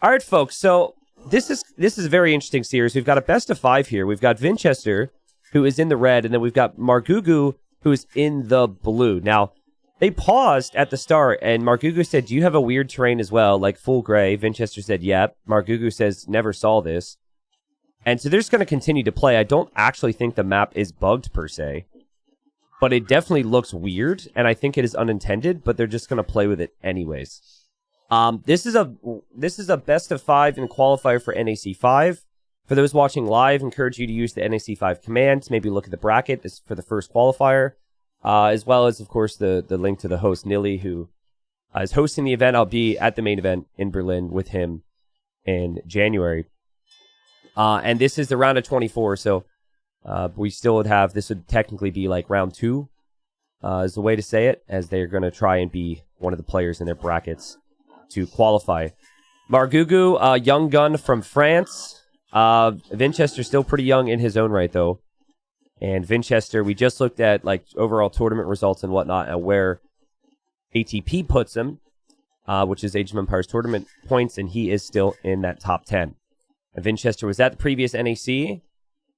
All right, folks. So this is a very interesting series. We've got a best of 5 here. We've got Vinchester, who is in the red, and then we've got Margou, who is in the blue. Now, they paused at the start, and Margou said, "Do you have a weird terrain as well, like full gray?" Vinchester said, "Yep." Margou says, "Never saw this." And so they're just going to continue to play. I don't actually think the map is bugged per se, but it definitely looks weird, and I think it is unintended, but they're just going to play with it anyways. This is a best of 5 in qualifier for NAC 5. For those watching live, I encourage you to use the NAC 5 command to maybe look at the bracket for the first qualifier, as well as, of course, the link to the host, Nilly, who is hosting the event. I'll be at the main event in Berlin with him in January. And this is the round of 24, so we still would have, this would technically be like round 2, is the way to say it, as they're going to try and be one of the players in their brackets to qualify. Margou, young gun from France. Vinchester still pretty young in his own right, though. And Vinchester, we just looked at like overall tournament results and whatnot, and where ATP puts him, which is Age of Empires tournament points, and he is still in that top 10. And Vinchester was at the previous NAC,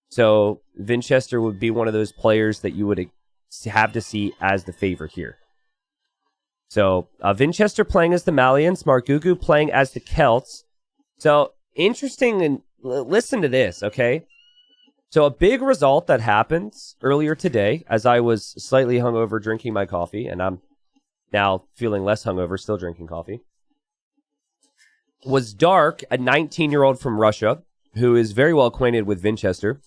so Vinchester would be one of those players that you would have to see as the favorite here. So Vinchester playing as the Malians, Margou playing as the Celts. So interesting, and listen to this, okay? So a big result that happened earlier today, as I was slightly hungover drinking my coffee, and I'm now feeling less hungover, still drinking coffee, was Dark, a 19-year-old from Russia, who is very well acquainted with Vinchester.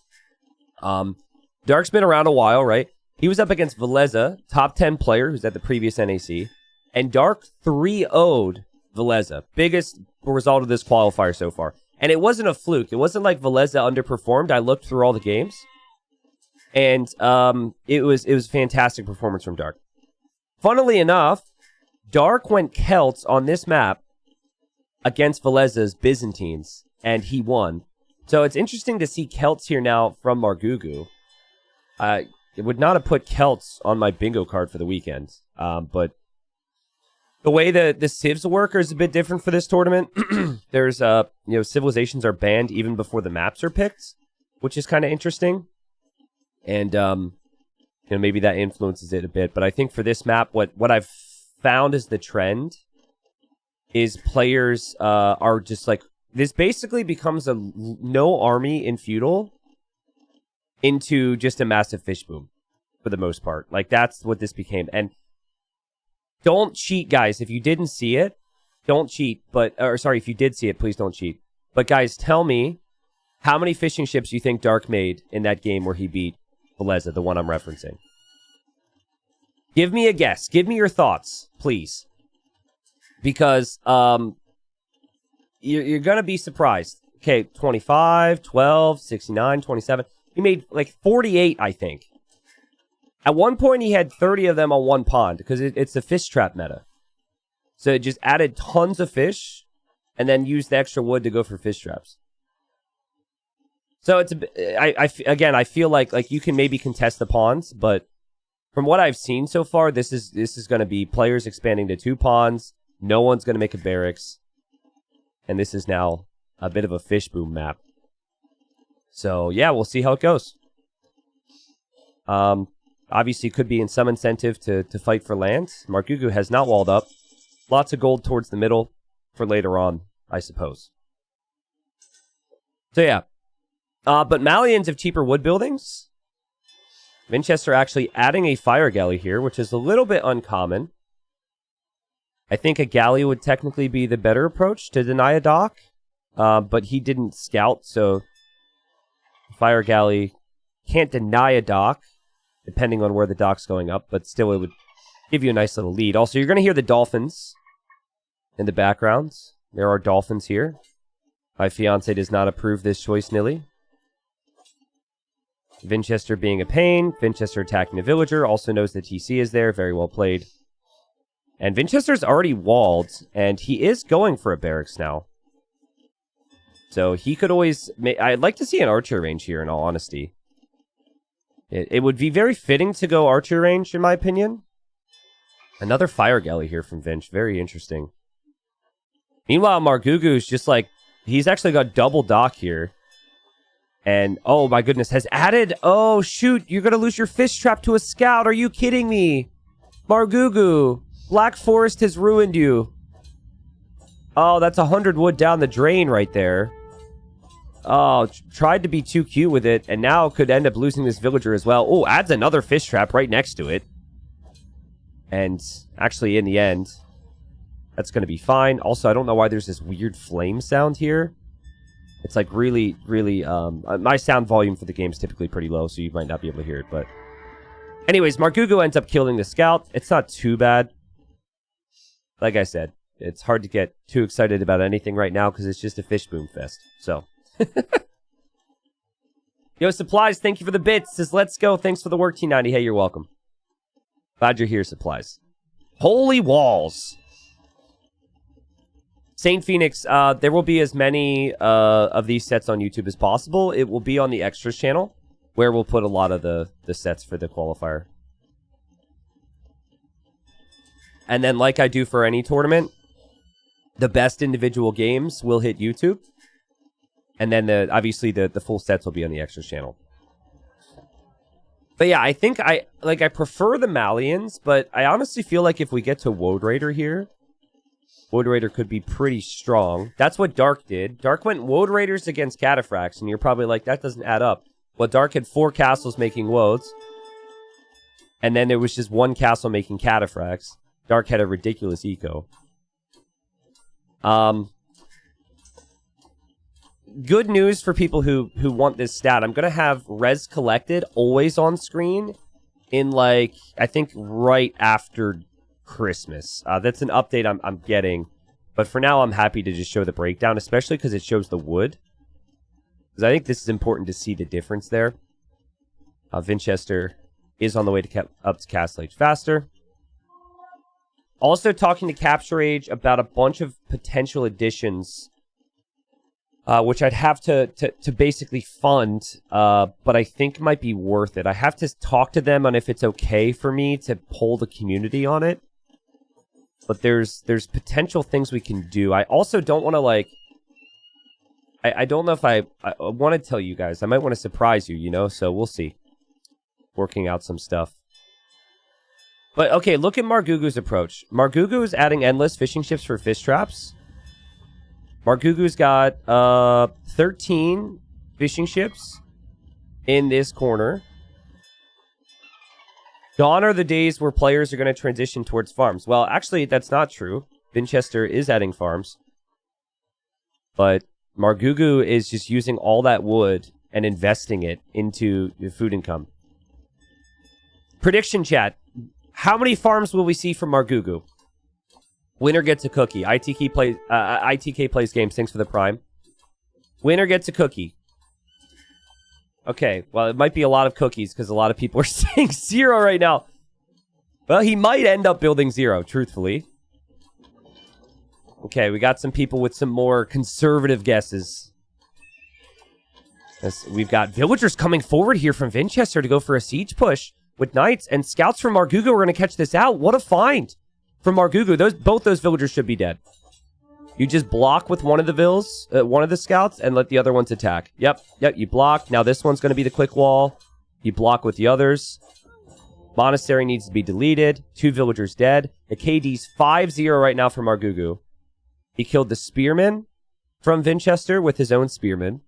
Dark's been around a while, right? He was up against Veleza, top 10 player, who's at the previous NAC, and Dark 3-0'd Veleza. Biggest result of this qualifier so far. And it wasn't a fluke. It wasn't like Veleza underperformed. I looked through all the games, and it was a fantastic performance from Dark. Funnily enough, Dark went Celts on this map against Veleza's Byzantines, and he won. So it's interesting to see Celts here now from Margou. It would not have put Celts on my bingo card for the weekend, but the way the civs work is a bit different for this tournament. There's civilizations are banned even before the maps are picked, which is kind of interesting, and maybe that influences it a bit. But I think for this map, what I've found is the trend is players are just like, this basically becomes a no army in feudal into just a massive fish boom for the most part. Like, that's what this became. And don't cheat, guys. If you didn't see it, don't cheat. If you did see it, please don't cheat. But guys, tell me how many fishing ships you think Dark made in that game where he beat Veleza, the one I'm referencing. Give me a guess. Give me your thoughts, please. Because you're going to be surprised. Okay, 25, 12, 69, 27. He made like 48, I think. At one point, he had 30 of them on one pond because it's a fish trap meta. So it just added tons of fish and then used the extra wood to go for fish traps. So I feel like you can maybe contest the ponds, but from what I've seen so far, this is going to be players expanding to 2 ponds. No one's going to make a barracks. And this is now a bit of a fish boom map. So, yeah, we'll see how it goes. Obviously, could be in some incentive to fight for land. Margou has not walled up. Lots of gold towards the middle for later on, I suppose. So, yeah. But Malians have cheaper wood buildings. Vinchester actually adding a fire galley here, which is a little bit uncommon. I think a galley would technically be the better approach to deny a dock, but he didn't scout, so fire galley can't deny a dock, depending on where the dock's going up, but still it would give you a nice little lead. Also, you're going to hear the dolphins in the background. There are dolphins here. My fiance does not approve this choice, Nilly. Vinchester being a pain. Vinchester attacking a villager. Also knows that TC is there. Very well played. And Vinchester's already walled, and he is going for a barracks now. So he could always... I'd like to see an archer range here, in all honesty. It would be very fitting to go archer range, in my opinion. Another fire galley here from Vinch. Very interesting. Meanwhile, Margugu's just like, he's actually got double dock here. And, oh my goodness, has added, oh shoot, you're going to lose your fish trap to a scout. Are you kidding me? Margou, Black Forest has ruined you. Oh, that's 100 wood down the drain right there. Oh, tried to be too cute with it, and now could end up losing this villager as well. Oh, adds another fish trap right next to it. And actually, in the end, that's going to be fine. Also, I don't know why there's this weird flame sound here. It's like really, really, my sound volume for the game is typically pretty low, so you might not be able to hear it, but... Anyways, Margou ends up killing the scout. It's not too bad. Like I said, it's hard to get too excited about anything right now because it's just a fish boom fest, so... Yo, Supplies, thank you for the bits. Says, let's go. Thanks for the work, T90. Hey, you're welcome. Glad you're here, Supplies. Holy walls. Saint Phoenix, there will be as many of these sets on YouTube as possible. It will be on the Extras channel, where we'll put a lot of the sets for the qualifier. And then, like I do for any tournament, the best individual games will hit YouTube. And then, obviously, the full sets will be on the Extras channel. But yeah, I think I prefer the Malians, but I honestly feel like if we get to Woad Raider here, Woad Raider could be pretty strong. That's what Dark did. Dark went Woad Raiders against Cataphracts, and you're probably like, that doesn't add up. Well, Dark had 4 castles making Woads, and then there was just 1 castle making Cataphracts. Dark had a ridiculous eco. Good news for people who want this stat. I'm going to have Res Collected always on screen in, like, I think right after Christmas. That's an update I'm getting. But for now, I'm happy to just show the breakdown, especially because it shows the wood. Because I think this is important to see the difference there. Vinchester is on the way to up to Castle Age faster. Also talking to Capture Age about a bunch of potential additions, which I'd have to basically fund, but I think might be worth it. I have to talk to them on if it's okay for me to poll the community on it. But there's potential things we can do. I also don't want to, like... I don't know if I want to tell you guys. I might want to surprise you, you know? So we'll see. Working out some stuff. But, okay, look at Margugu's approach. Margou is adding endless fishing ships for fish traps. Margugu's got 13 fishing ships in this corner. Gone are the days where players are going to transition towards farms. Well, actually, that's not true. Vinchester is adding farms. But Margou is just using all that wood and investing it into the food income. Prediction chat. How many farms will we see from Margou? Winner gets a cookie. ITK plays games. Thanks for the prime. Winner gets a cookie. Okay, well, it might be a lot of cookies because a lot of people are saying 0 right now. Well, he might end up building 0, truthfully. Okay, we got some people with some more conservative guesses. We've got villagers coming forward here from Vinchester to go for a siege push with knights, and scouts from Margou are going to catch this out. What a find from Margou. Both those villagers should be dead. You just block with one of the scouts, and let the other ones attack. Yep, you block. Now this one's going to be the quick wall. You block with the others. Monastery needs to be deleted. 2 villagers dead. The KD's 5-0 right now for Margou. He killed the spearman from Vinchester with his own spearman.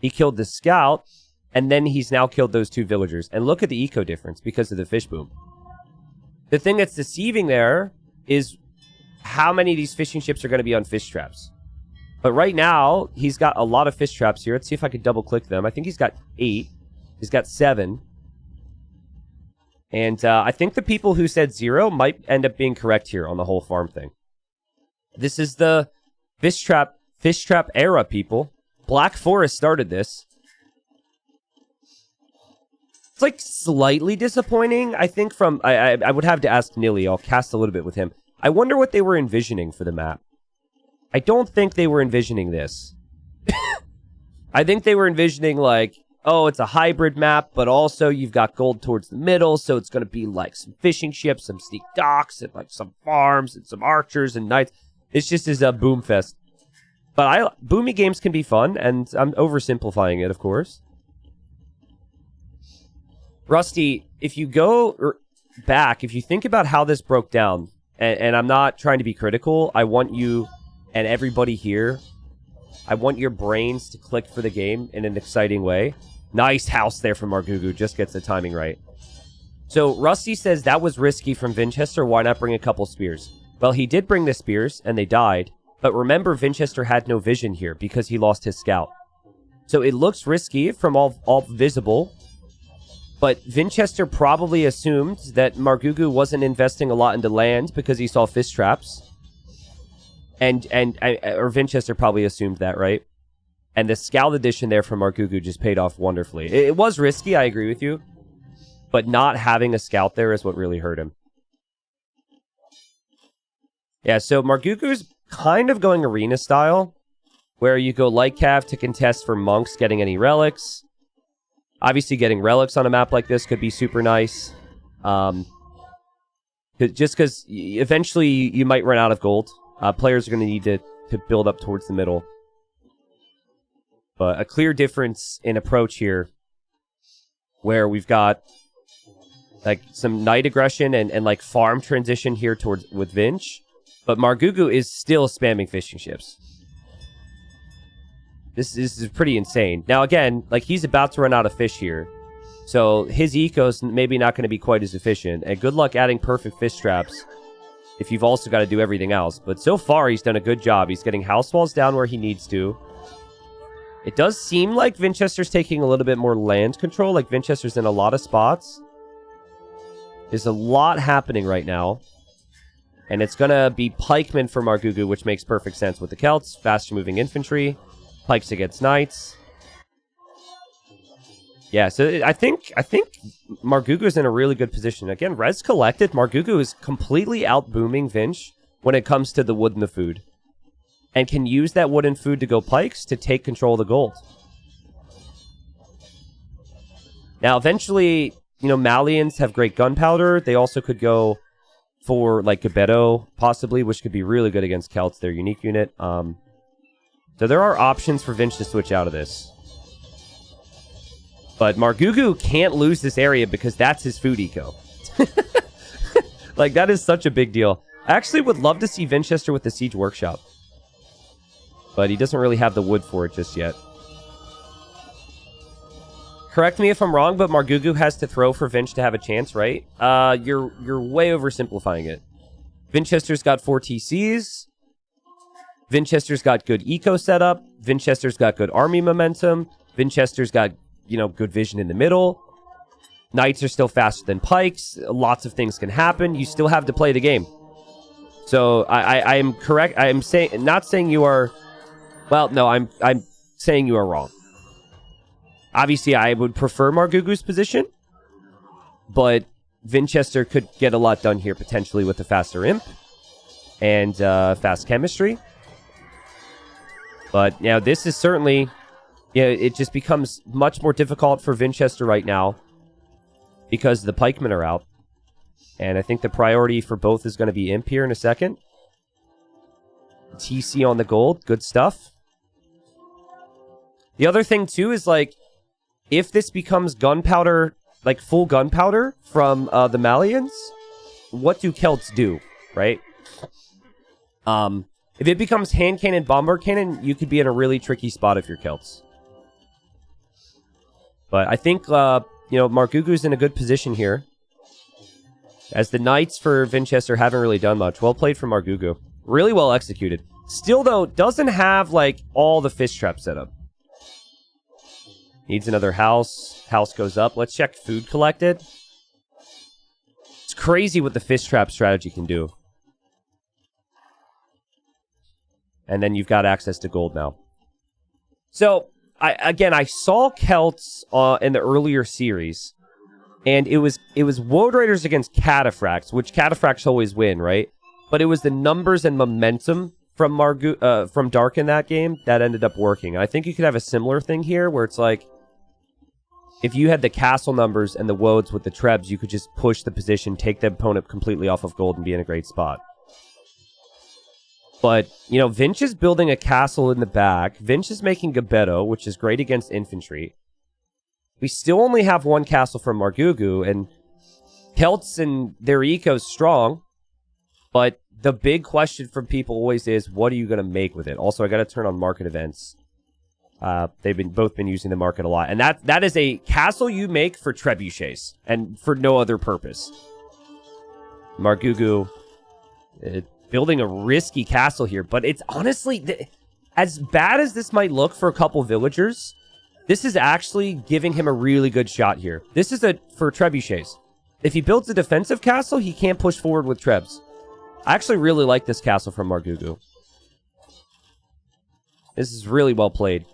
He killed the scout, and then he's now killed those 2 villagers. And look at the eco difference because of the fish boom. The thing that's deceiving there is how many of these fishing ships are going to be on fish traps. But right now, he's got a lot of fish traps here. Let's see if I could double-click them. I think he's got 8. He's got 7. And I think the people who said 0 might end up being correct here on the whole farm thing. This is the fish trap era, people. Black Forest started this. It's like slightly disappointing, I think, from... I would have to ask Nilly. I'll cast a little bit with him. I wonder what they were envisioning for the map. I don't think they were envisioning this. I think they were envisioning, like, oh, it's a hybrid map, but also you've got gold towards the middle, so it's going to be, like, some fishing ships, some sneak docks, and, like, some farms, and some archers and knights. It's just as a boom fest. But boomy games can be fun, and I'm oversimplifying it, of course. Rusty, if you go back, if you think about how this broke down, and I'm not trying to be critical, I want you and everybody here, I want your brains to click for the game in an exciting way. Nice house there from Margou, just gets the timing right. So Rusty says that was risky from Vinchester, why not bring a couple spears? Well, he did bring the spears, and they died. But remember, Vinchester had no vision here because he lost his scout. So it looks risky from all visible. But Vinchester probably assumed that Margou wasn't investing a lot into land because he saw fish traps. Or Vinchester probably assumed that, right? And the scout addition there from Margou just paid off wonderfully. It was risky, I agree with you. But not having a scout there is what really hurt him. Yeah, so Margou's kind of going arena style, where you go light cav to contest for monks getting any relics. Obviously, getting relics on a map like this could be super nice. Just because eventually you might run out of gold. Players are going to need to build up towards the middle. But a clear difference in approach here, where we've got like some knight aggression and like farm transition here towards with Vinch. But Margou is still spamming fishing ships. This is pretty insane. Now, again, like, he's about to run out of fish here. So his eco's maybe not going to be quite as efficient. And good luck adding perfect fish traps if you've also got to do everything else. But so far, he's done a good job. He's getting house walls down where he needs to. It does seem like Vinchester's taking a little bit more land control. Like, Vinchester's in a lot of spots. There's a lot happening right now. And it's going to be pikemen for Margou, which makes perfect sense with the Celts. Faster moving infantry. Pikes against knights. Yeah, so I think Margou is in a really good position. Again, res collected, Margou is completely out-booming Vinch when it comes to the wood and the food. And can use that wood and food to go pikes to take control of the gold. Now, eventually, you know, Malians have great gunpowder. They also could go for, like, Gabetto, possibly, which could be really good against Celts, their unique unit. So there are options for Vinch to switch out of this. But Margou can't lose this area because that's his food eco. Like, that is such a big deal. I actually would love to see Vinchester with the Siege Workshop. But he doesn't really have the wood for it just yet. Correct me if I'm wrong, but Margou has to throw for Vinch to have a chance, right? You're way oversimplifying it. Vinchester's got 4 TCs. Vinchester's got good eco setup. Vinchester's got good army momentum. Vinchester's got, you know, good vision in the middle. Knights are still faster than pikes. Lots of things can happen. You still have to play the game. So I am correct. I am saying, not saying you are. Well, no, I'm saying you are wrong. Obviously, I would prefer Margou's position, but Vinchester could get a lot done here potentially with the faster imp and fast chemistry. But now this is certainly, yeah, it just becomes much more difficult for Vinchester right now because the pikemen are out. And I think the priority for both is going to be imp here in a second. TC on the gold, good stuff. The other thing too is, like, if this becomes gunpowder, like full gunpowder from the Malians, what do Celts do, right? If it becomes hand cannon, bombard cannon, you could be in a really tricky spot if you're Celts. But I think, you know, Margou's in a good position here. As the Knights for Vinchester haven't really done much. Well played from Margou. Really well executed. Still, though, doesn't have, like, all the fish traps set up. Needs another house. House goes up. Let's check food collected. It's crazy what the fish trap strategy can do. And then you've got access to gold now. So, I saw Celts in the earlier series. And it was Woad Raiders against Cataphracts, which Cataphracts always win, right? But it was the numbers and momentum from from Dark in that game that ended up working. I think you could have a similar thing here, where it's like, if you had the castle numbers and the Woads with the Trebs, you could just push the position, take the opponent completely off of gold, and be in a great spot. But, you know, Vinch is building a castle in the back. Vinch is making Gabetto, which is great against infantry. We still only have one castle from Margou, and Celts and their eco is strong. But the big question from people always is, what are you going to make with it? Also, I got to turn on market events. They've both been using the market a lot. And that is a castle you make for trebuchets and for no other purpose. Margou building a risky castle here, but it's honestly, as bad as this might look for a couple villagers, this is actually giving him a really good shot here. This is for trebuchets. If he builds a defensive castle, he can't push forward with trebs. I actually really like this castle from Margou. This is really well played.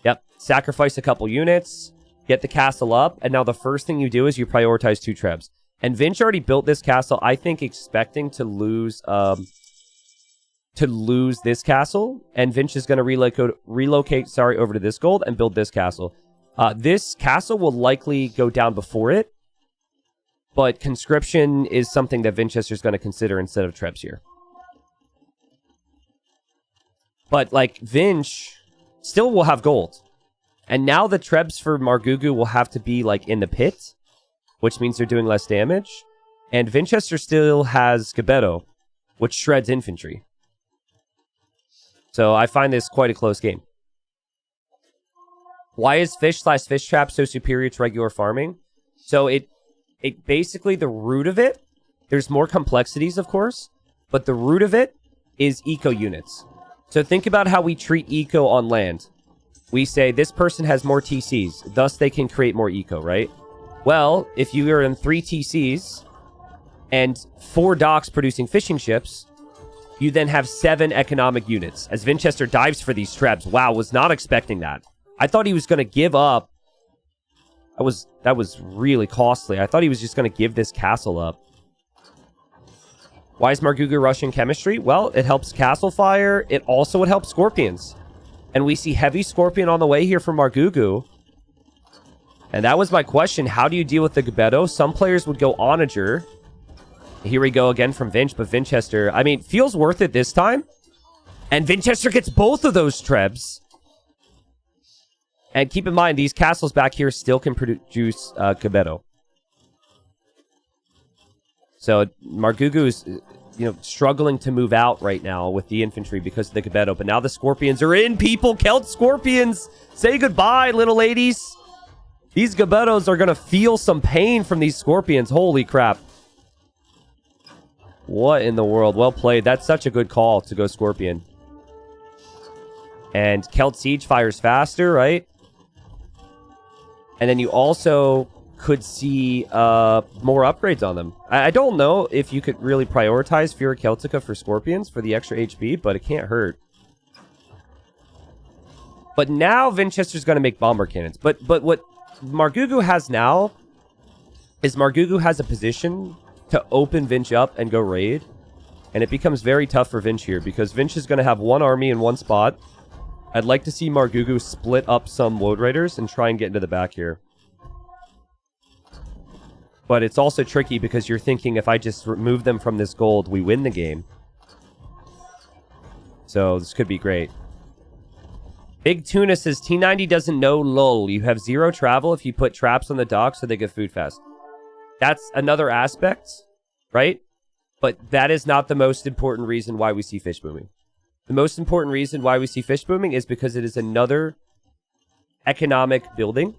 Yep, sacrifice a couple units, get the castle up, and now the first thing you do is you prioritize 2 trebs. And Vinch already built this castle, I think, expecting to lose this castle. And Vinch is going to relocate over to this gold and build this castle. This castle will likely go down before it. But conscription is something that Vinchester's going to consider instead of trebs here. But, like, Vinch still will have gold. And now the trebs for Margou will have to be, like, in the pit, which means they're doing less damage. And Vinchester still has Gabetto, which shreds infantry. So I find this quite a close game. Why is fish/fish trap so superior to regular farming? So it basically, the root of it, there's more complexities, of course, but the root of it is eco units. So think about how we treat eco on land. We say this person has more TCs, thus they can create more eco, right? Well, if you are in 3 TCs and 4 docks producing fishing ships, you then have 7 economic units. As Vinchester dives for these trebs. Wow, was not expecting that. I thought he was going to give up. That was really costly. I thought he was just going to give this castle up. Why is Margou rushing chemistry? Well, it helps castle fire. It also would help scorpions. And we see heavy scorpion on the way here from Margou. And that was my question. How do you deal with the Gabetto? Some players would go Onager. Here we go again from Vinch, but Vinchester, I mean, feels worth it this time. And Vinchester gets both of those trebs. And keep in mind, these castles back here still can produce Gabetto. So Margou is, struggling to move out right now with the infantry because of the Gabetto. But now the scorpions are in, people. Celt scorpions. Say goodbye, little ladies. These Gabettos are going to feel some pain from these scorpions. Holy crap. What in the world? Well played. That's such a good call to go scorpion. And Celt Siege fires faster, right? And then you also could see more upgrades on them. I don't know if you could really prioritize Fura Celtica for Scorpions for the extra HP, but it can't hurt. But now Vinchester's going to make bomber cannons. But what Margou has now is Margou has a position to open Vinch up and go raid. And it becomes very tough for Vinch here because Vinch is going to have one army in one spot. I'd like to see Margou split up some Woad Raiders and try and get into the back here. But it's also tricky because you're thinking if I just remove them from this gold, we win the game. So this could be great. Big Tuna says, T90 doesn't know lol. You have 0 travel if you put traps on the dock so they get food fast. That's another aspect, right? But that is not the most important reason why we see fish booming. The most important reason why we see fish booming is because it is another economic building,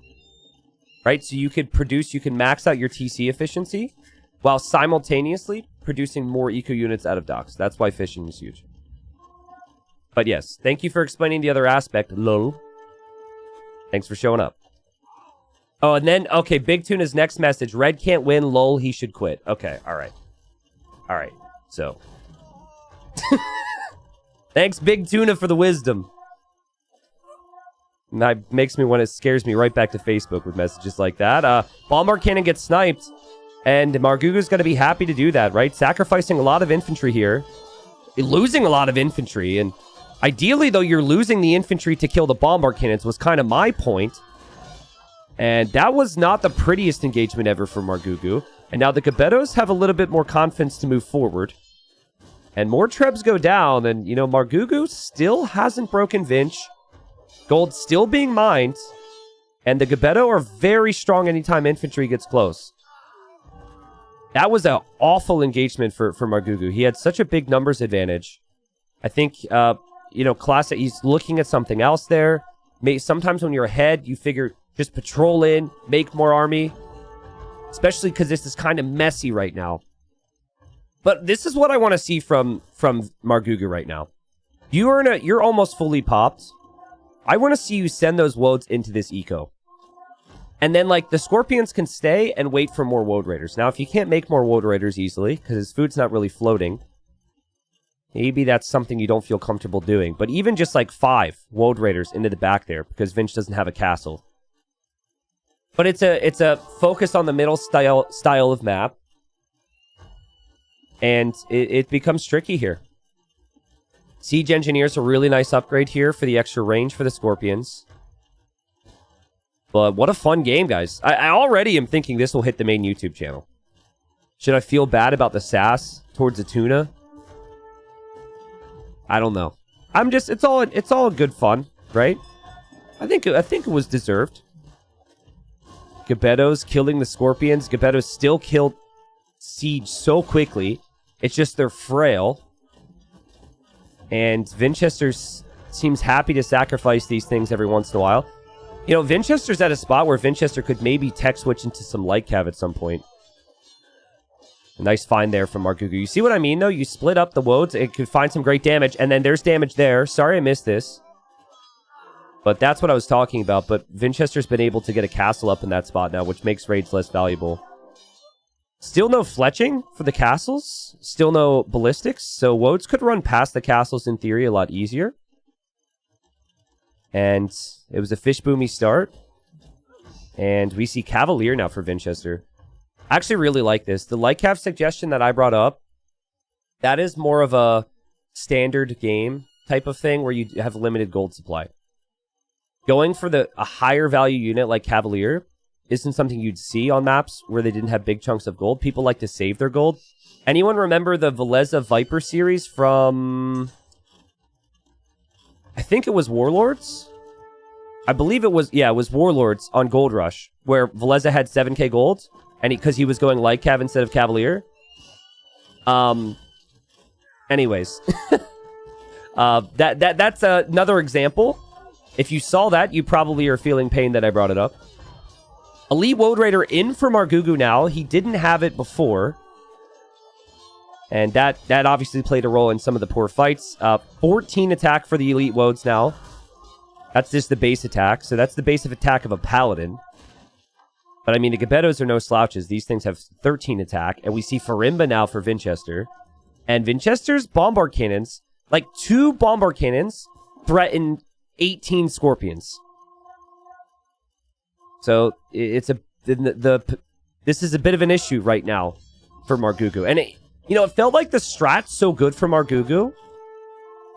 right? So you can max out your TC efficiency while simultaneously producing more eco units out of docks. That's why fishing is huge. But yes, thank you for explaining the other aspect, lol. Thanks for showing up. Oh, and then, okay, Big Tuna's next message. Red can't win, lol, he should quit. Okay, alright. Alright, so. Thanks, Big Tuna, for the wisdom. And that scares me right back to Facebook with messages like that. Bomber Cannon gets sniped, and Margou's going to be happy to do that, right? Sacrificing a lot of infantry here. Losing a lot of infantry, and ideally, though, you're losing the infantry to kill the Bomber Cannons was kind of my point. And that was not the prettiest engagement ever for Margou. And now the Gabettos have a little bit more confidence to move forward. And more trebs go down, and, you know, Margou still hasn't broken Vinch. Gold still being mined. And the Gebetto are very strong anytime infantry gets close. That was an awful engagement for Margou. He had such a big numbers advantage. I think, you know, Classic, he's looking at something else there. Sometimes when you're ahead, you figure just patrol in, make more army. Especially because this is kind of messy right now. But this is what I want to see from Margou right now. You're almost fully popped. I want to see you send those woads into this eco. And then, like, the Scorpions can stay and wait for more Woad Raiders. Now, if you can't make more Woad Raiders easily, because his food's not really floating, maybe that's something you don't feel comfortable doing. But even just, like, 5 Woad Raiders into the back there, because Vinch doesn't have a castle. But it's a focus on the middle style of map. And it becomes tricky here. Siege Engineer's a really nice upgrade here for the extra range for the Scorpions. But what a fun game, guys. I already am thinking this will hit the main YouTube channel. Should I feel bad about the sass towards the tuna? I don't know. It's all good fun, right? I think it was deserved. Gebetto's killing the Scorpions. Gebetto's still killed Siege so quickly. It's just they're frail. And Vinchester seems happy to sacrifice these things every once in a while. You know, Vinchester's at a spot where Vinchester could maybe tech switch into some light cav at some point. A nice find there from Margou. You see what I mean, though? You split up the woads. It could find some great damage. And then there's damage there. Sorry I missed this. But that's what I was talking about. But Vinchester's been able to get a castle up in that spot now, which makes raids less valuable. Still no fletching for the castles. Still no ballistics. So woads could run past the castles in theory a lot easier. And it was a fish boomy start. And we see Cavalier now for Vinchester. I actually really like this. The light cav suggestion that I brought up, that is more of a standard game type of thing where you have limited gold supply. Going for a higher value unit like Cavalier isn't something you'd see on maps where they didn't have big chunks of gold. People like to save their gold. Anyone remember the Veleza Viper series from... I think it was Warlords? I believe it was... Yeah, it was Warlords on Gold Rush, where Veleza had 7k gold, and because he was going light cav instead of Cavalier. Anyways. That's another example. If you saw that, you probably are feeling pain that I brought it up. Elite Woad Raider in for Margou now. He didn't have it before. And that obviously played a role in some of the poor fights. 14 attack for the Elite Woads now. That's just the base attack. So that's the base of attack of a Paladin. But I mean, the Gebettos are no slouches. These things have 13 attack. And we see Farimba now for Vinchester. And Vinchester's Bombard Cannons, like 2 Bombard Cannons, threaten 18 Scorpions. So it's this is a bit of an issue right now for Margou. And it felt like the strat's so good for Margou,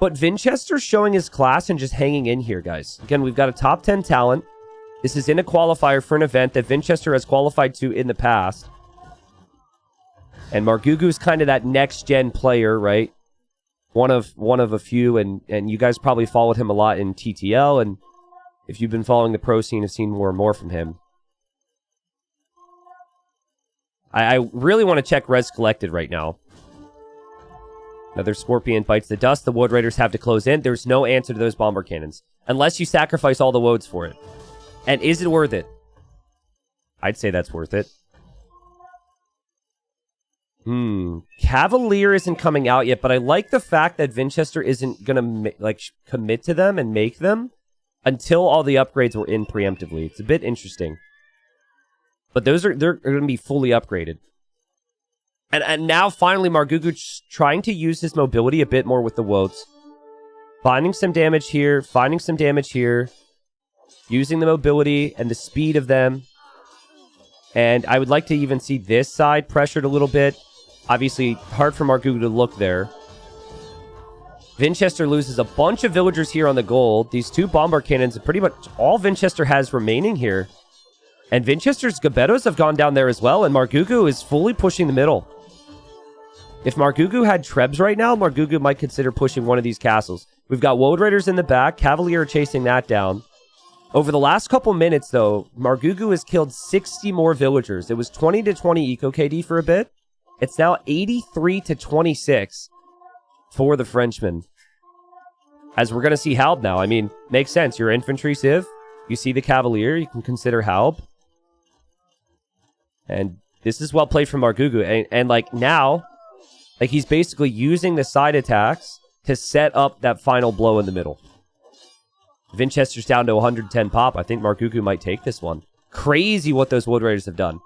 but Vinchester's showing his class and just hanging in here, guys. Again, we've got a top 10 talent. This is in a qualifier for an event that Vinchester has qualified to in the past. And Margou's kind of that next-gen player, right? One of a few, and you guys probably followed him a lot in TTL, and if you've been following the pro scene, have seen more and more from him. I really want to check Res Collected right now. Another Scorpion bites the dust. The Woad Raiders have to close in. There's no answer to those Bomber Cannons. Unless you sacrifice all the Woads for it. And is it worth it? I'd say that's worth it. Cavalier isn't coming out yet, but I like the fact that Vinchester isn't going to commit to them and make them until all the upgrades were in preemptively. It's a bit interesting. But they're going to be fully upgraded. And now finally Margou trying to use his mobility a bit more with the Woads. Finding some damage here, finding some damage here. Using the mobility and the speed of them. And I would like to even see this side pressured a little bit. Obviously, hard for Margou to look there. Vinchester loses a bunch of villagers here on the gold. These 2 Bombard Cannons are pretty much all Vinchester has remaining here. And Vinchester's Gebettos have gone down there as well, and Margou is fully pushing the middle. If Margou had Trebs right now, Margou might consider pushing one of these castles. We've got Woad Raiders in the back. Cavalier chasing that down. Over the last couple minutes, though, Margou has killed 60 more villagers. It was 20 to 20 eco KD for a bit. It's now 83 to 26 for the Frenchman. As we're going to see Halb now. I mean, makes sense. Your infantry civ. You see the Cavalier. You can consider Halb. And this is well played from Margou. And like now, like he's basically using the side attacks to set up that final blow in the middle. Vinchester's down to 110 pop. I think Margou might take this one. Crazy what those Wood Raiders have done.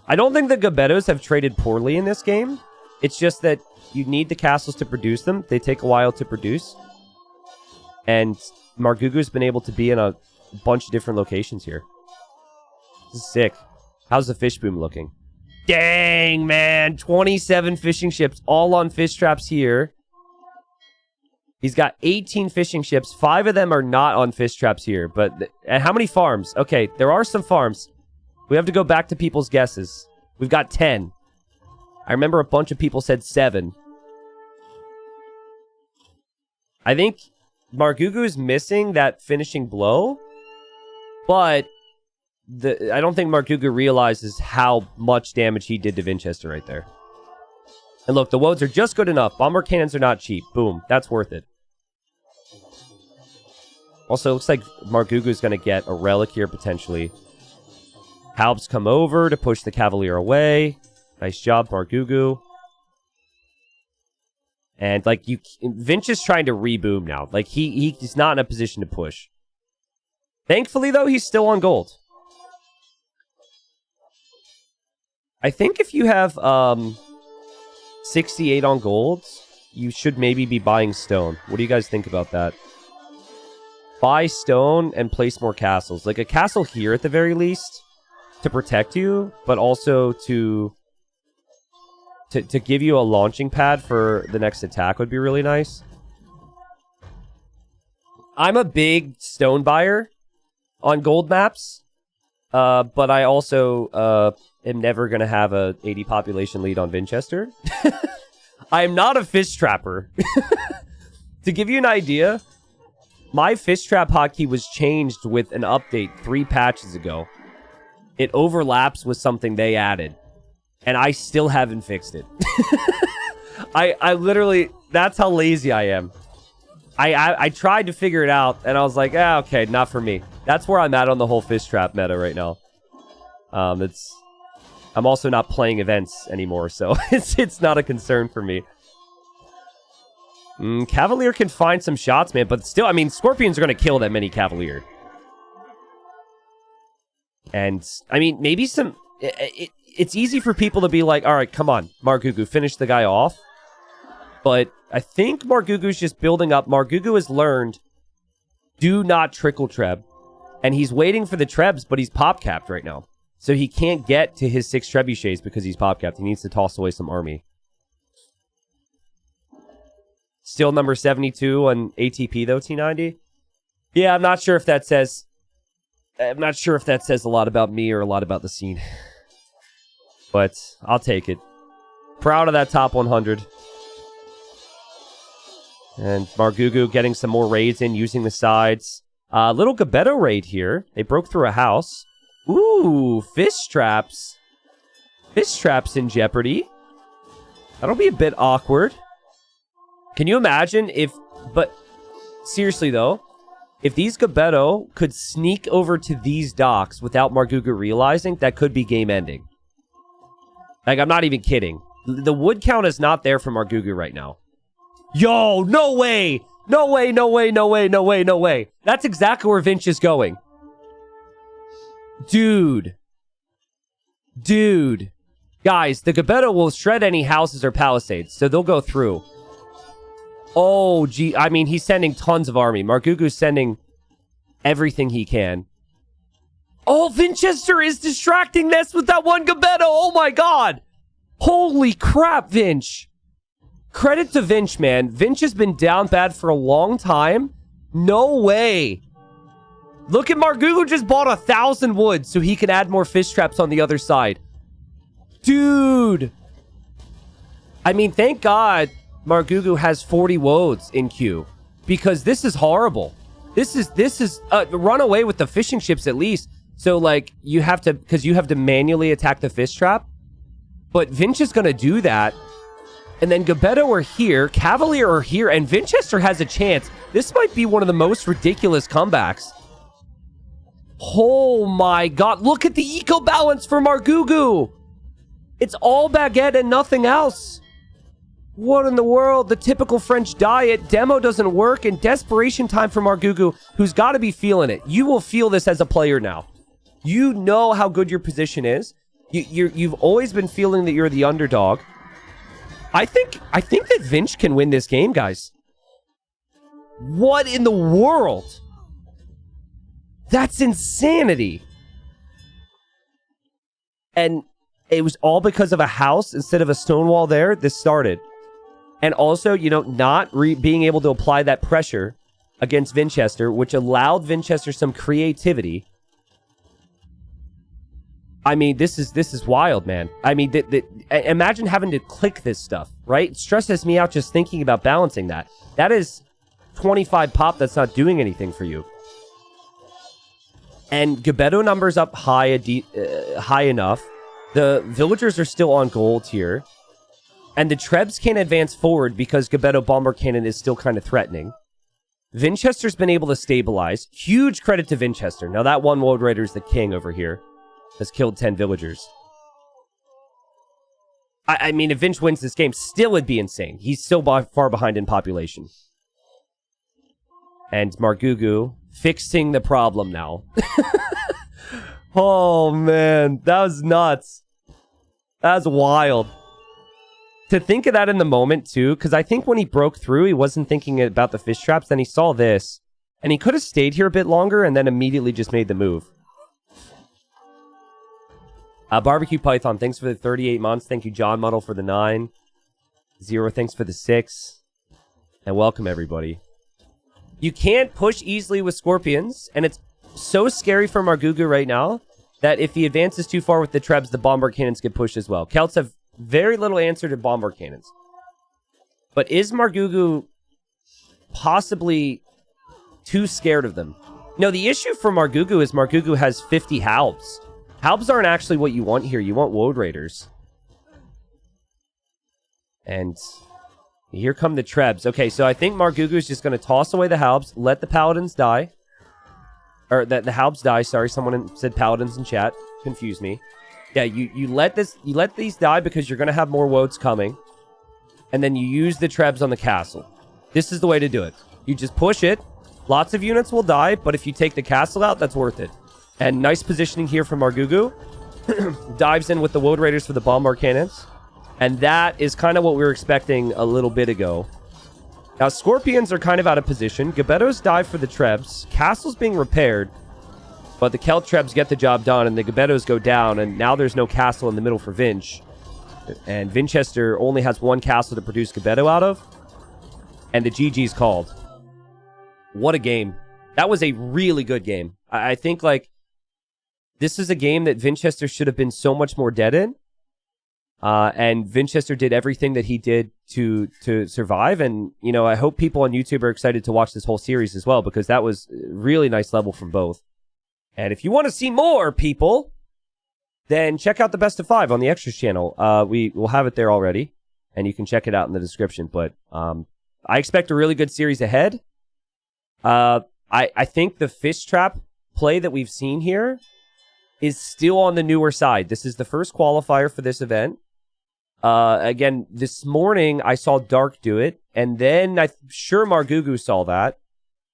I don't think the Gabettos have traded poorly in this game. It's just that you need the castles to produce them. They take a while to produce. And Margou's been able to be in a bunch of different locations here. This is sick. How's the fish boom looking? Dang, man. 27 fishing ships all on fish traps here. He's got 18 fishing ships. 5 of them are not on fish traps here. But and how many farms? Okay, there are some farms. We have to go back to people's guesses. We've got 10. I remember a bunch of people said 7. I think Margou is missing that finishing blow. But I don't think Margou realizes how much damage he did to Vinchester right there. And look, the Woads are just good enough. Bomber cannons are not cheap. Boom. That's worth it. Also, it looks like Margou is going to get a relic here, potentially. Halb's come over to push the Cavalier away. Nice job, Margou. And, like, Vinch is trying to reboom now. Like, he's not in a position to push. Thankfully, though, he's still on gold. I think if you have 68 on gold, you should maybe be buying stone. What do you guys think about that? Buy stone and place more castles. Like a castle here at the very least to protect you, but also to give you a launching pad for the next attack would be really nice. I'm a big stone buyer on gold maps, but I also am never going to have a 80 population lead on Vinchester. I am not a fish trapper. To give you an idea, my fish trap hotkey was changed with an update 3 patches ago. It overlaps with something they added, and I still haven't fixed it. I literally, that's how lazy I am. I tried to figure it out, and I was like, okay, not for me. That's where I'm at on the whole fish trap meta right now. I'm also not playing events anymore, so it's not a concern for me. Cavalier can find some shots, man, but still, I mean, Scorpions are going to kill that many Cavalier. And, I mean, maybe some... It's easy for people to be like, all right, come on, Margou, finish the guy off. But I think Margou's just building up. Margou has learned, do not trickle Treb. And he's waiting for the Trebs, but he's pop-capped right now. So he can't get to his 6 trebuchets because he's pop-capped. He needs to toss away some army. Still number 72 on ATP, though, T90. Yeah, I'm not sure if that says... I'm not sure if that says a lot about me or a lot about the scene. But I'll take it. Proud of that top 100. And Margou getting some more raids in, using the sides. Little Gabetto raid here. They broke through a house. Ooh, fish traps. Fish traps in jeopardy. That'll be a bit awkward. Can you imagine if... But seriously, though, if these Gabetto could sneak over to these docks without Margou realizing, that could be game-ending. Like, I'm not even kidding. The wood count is not there for Margou right now. Yo, no way! No way, no way, no way, no way, no way. That's exactly where Vinch is going. Dude. Dude. Guys, the Gabetto will shred any houses or palisades, so they'll go through. Oh, gee. I mean, he's sending tons of army. Margou's sending everything he can. Oh, Vinchester is distracting this with that one Gabetto. Oh, my God. Holy crap, Vinch. Credit to Vinch, man. Vinch has been down bad for a long time. No way. Look at Margou just bought 1,000 wood so he can add more fish traps on the other side. Dude. I mean, thank God Margou has 40 woads in queue, because this is horrible. This is run away with the fishing ships at least. So like you have to manually attack the fish trap. But Vinch is going to do that. And then Gabetto are here, Cavalier are here, and Vinchester has a chance. This might be one of the most ridiculous comebacks. Oh my god, look at the eco balance for Margou. It's all baguette and nothing else. What in the world? The typical French diet. Demo doesn't work, and desperation time for Margou, who's got to be feeling it. You will feel this as a player now. You know how good your position is. You've always been feeling that you're the underdog. I think that Vinch can win this game, guys. What in the world? That's insanity. And it was all because of a house instead of a stone wall there. This started. And also, you know, not being able to apply that pressure against Vinchester, which allowed Vinchester some creativity. I mean, this is wild, man. I mean, imagine having to click this stuff, right? It stresses me out just thinking about balancing that. That is 25 pop that's not doing anything for you. And Gabetto numbers up high enough. The villagers are still on gold here. And the Trebs can't advance forward because Gabetto Bomber Cannon is still kind of threatening. Vinchester's been able to stabilize. Huge credit to Vinchester. Now that one Woad Raider is the king over here. Has killed 10 villagers. I mean, if Vinch wins this game, still it'd be insane. He's still far behind in population. And Margou fixing the problem now. Oh, man. That was nuts. That was wild. To think of that in the moment, too, because I think when he broke through, he wasn't thinking about the fish traps. Then he saw this. And he could have stayed here a bit longer and then immediately just made the move. Barbecue Python, thanks for the 38 months. Thank you, John Muddle, for the 9. Zero, thanks for the 6. And welcome, everybody. You can't push easily with Scorpions, and it's so scary for Margou right now that if he advances too far with the Trebs, the Bomber Cannons get pushed as well. Celts have very little answer to Bomber Cannons. But is Margou possibly too scared of them? No, the issue for Margou is Margou has 50 Halbs. Halbs aren't actually what you want here. You want Woad Raiders. And here come the Trebs. Okay, so I think Margou is just going to toss away the Halbs, let the Paladins die. Or the Halbs die, sorry. Someone said Paladins in chat. Confused me. Yeah, you let these die because you're going to have more Woads coming. And then you use the Trebs on the castle. This is the way to do it. You just push it. Lots of units will die, but if you take the castle out, that's worth it. And nice positioning here from Margou. Dives in with the Woad Raiders for the Bomber Cannons. And that is kind of what we were expecting a little bit ago. Now, Scorpions are kind of out of position. Gabetto's dive for the Trebs. Castle's being repaired. But the Celt Trebs get the job done, and the Gabettos go down. And now there's no castle in the middle for Vinch. And Vinchester only has one castle to produce Gabetto out of. And the GG's called. What a game. That was a really good game. I think, like, this is a game that Vinchester should have been so much more dead in. And Vinchester did everything that he did to survive. And, you know, I hope people on YouTube are excited to watch this whole series as well, because that was a really nice level from both. And if you want to see more, people, then check out the Best of 5 on the Extras channel. We will have it there already, and you can check it out in the description. But I expect a really good series ahead. I think the fish trap play that we've seen here is still on the newer side. This is the first qualifier for this event. Again, this morning I saw Dark do it, and then I'm sure Margou saw that,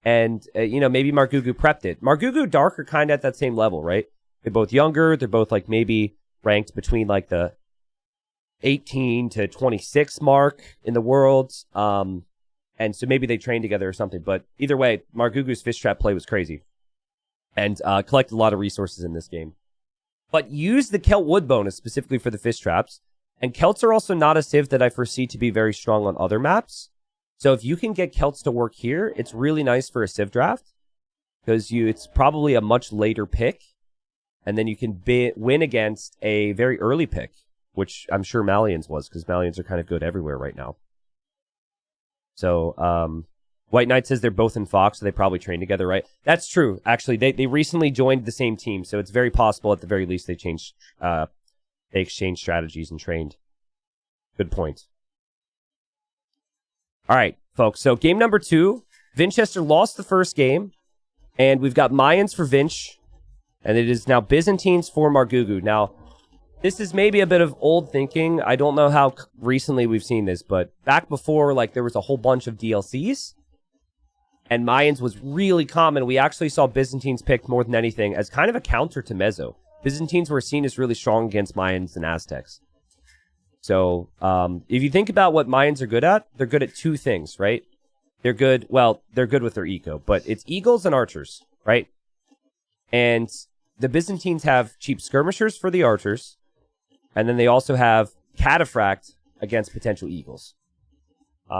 and you know, maybe Margou prepped it. Margou, Dark are kind of at that same level, right? They're both younger. They're both like maybe ranked between like the 18 to 26 mark in the world. And so maybe they trained together or something. But either way, Margou's fish trap play was crazy. And collected a lot of resources in this game. But use the Celt Wood bonus specifically for the fish traps. And Celts are also not a civ that I foresee to be very strong on other maps. So if you can get Celts to work here, it's really nice for a civ draft. Because it's probably a much later pick. And then you can win against a very early pick. which I'm sure Malians was, because Malians are kind of good everywhere right now. So, White Knight says they're both in Fox, so they probably train together, right? That's true. Actually, they recently joined the same team, so it's very possible at the very least they exchanged strategies and trained. Good point. All right, folks. So game number 2, Vinchester lost the first game, and we've got Mayans for Vinch, and it is now Byzantines for Margou. Now, this is maybe a bit of old thinking. I don't know how recently we've seen this, but back before, like, there was a whole bunch of DLCs, and Mayans was really common. We actually saw Byzantines picked more than anything as kind of a counter to Mezzo. Byzantines were seen as really strong against Mayans and Aztecs. So, if you think about what Mayans are good at, they're good at 2 things, right? They're good with their eco, but it's eagles and archers, right? And the Byzantines have cheap skirmishers for the archers, and then they also have cataphract against potential eagles.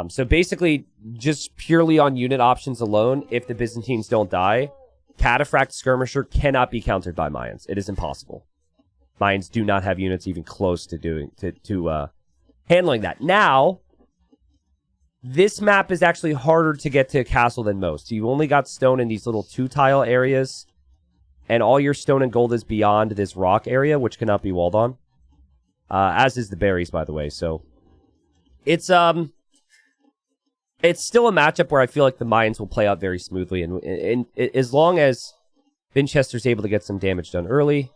So basically, just purely on unit options alone, if the Byzantines don't die, cataphract skirmisher cannot be countered by Mayans. It is impossible. Mayans do not have units even close to handling that. Now, this map is actually harder to get to a castle than most. You've only got stone in these little 2-tile areas, and all your stone and gold is beyond this rock area, which cannot be walled on. As is the berries, by the way. So, it's still a matchup where I feel like the Mayans will play out very smoothly, and as long as Vinchester's able to get some damage done early,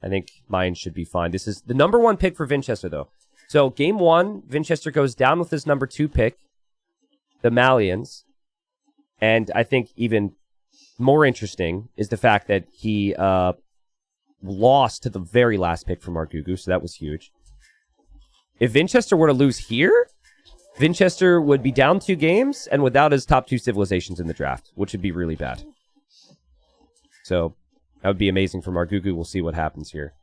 I think Mayans should be fine. This is the number 1 pick for Vinchester, though. So, game 1, Vinchester goes down with his number 2 pick, the Malians. And I think even more interesting is the fact that he lost to the very last pick from Margou, so that was huge. If Vinchester were to lose here, Vinchester would be down 2 games and without his top 2 civilizations in the draft, which would be really bad. So, that would be amazing for Margou. We'll see what happens here.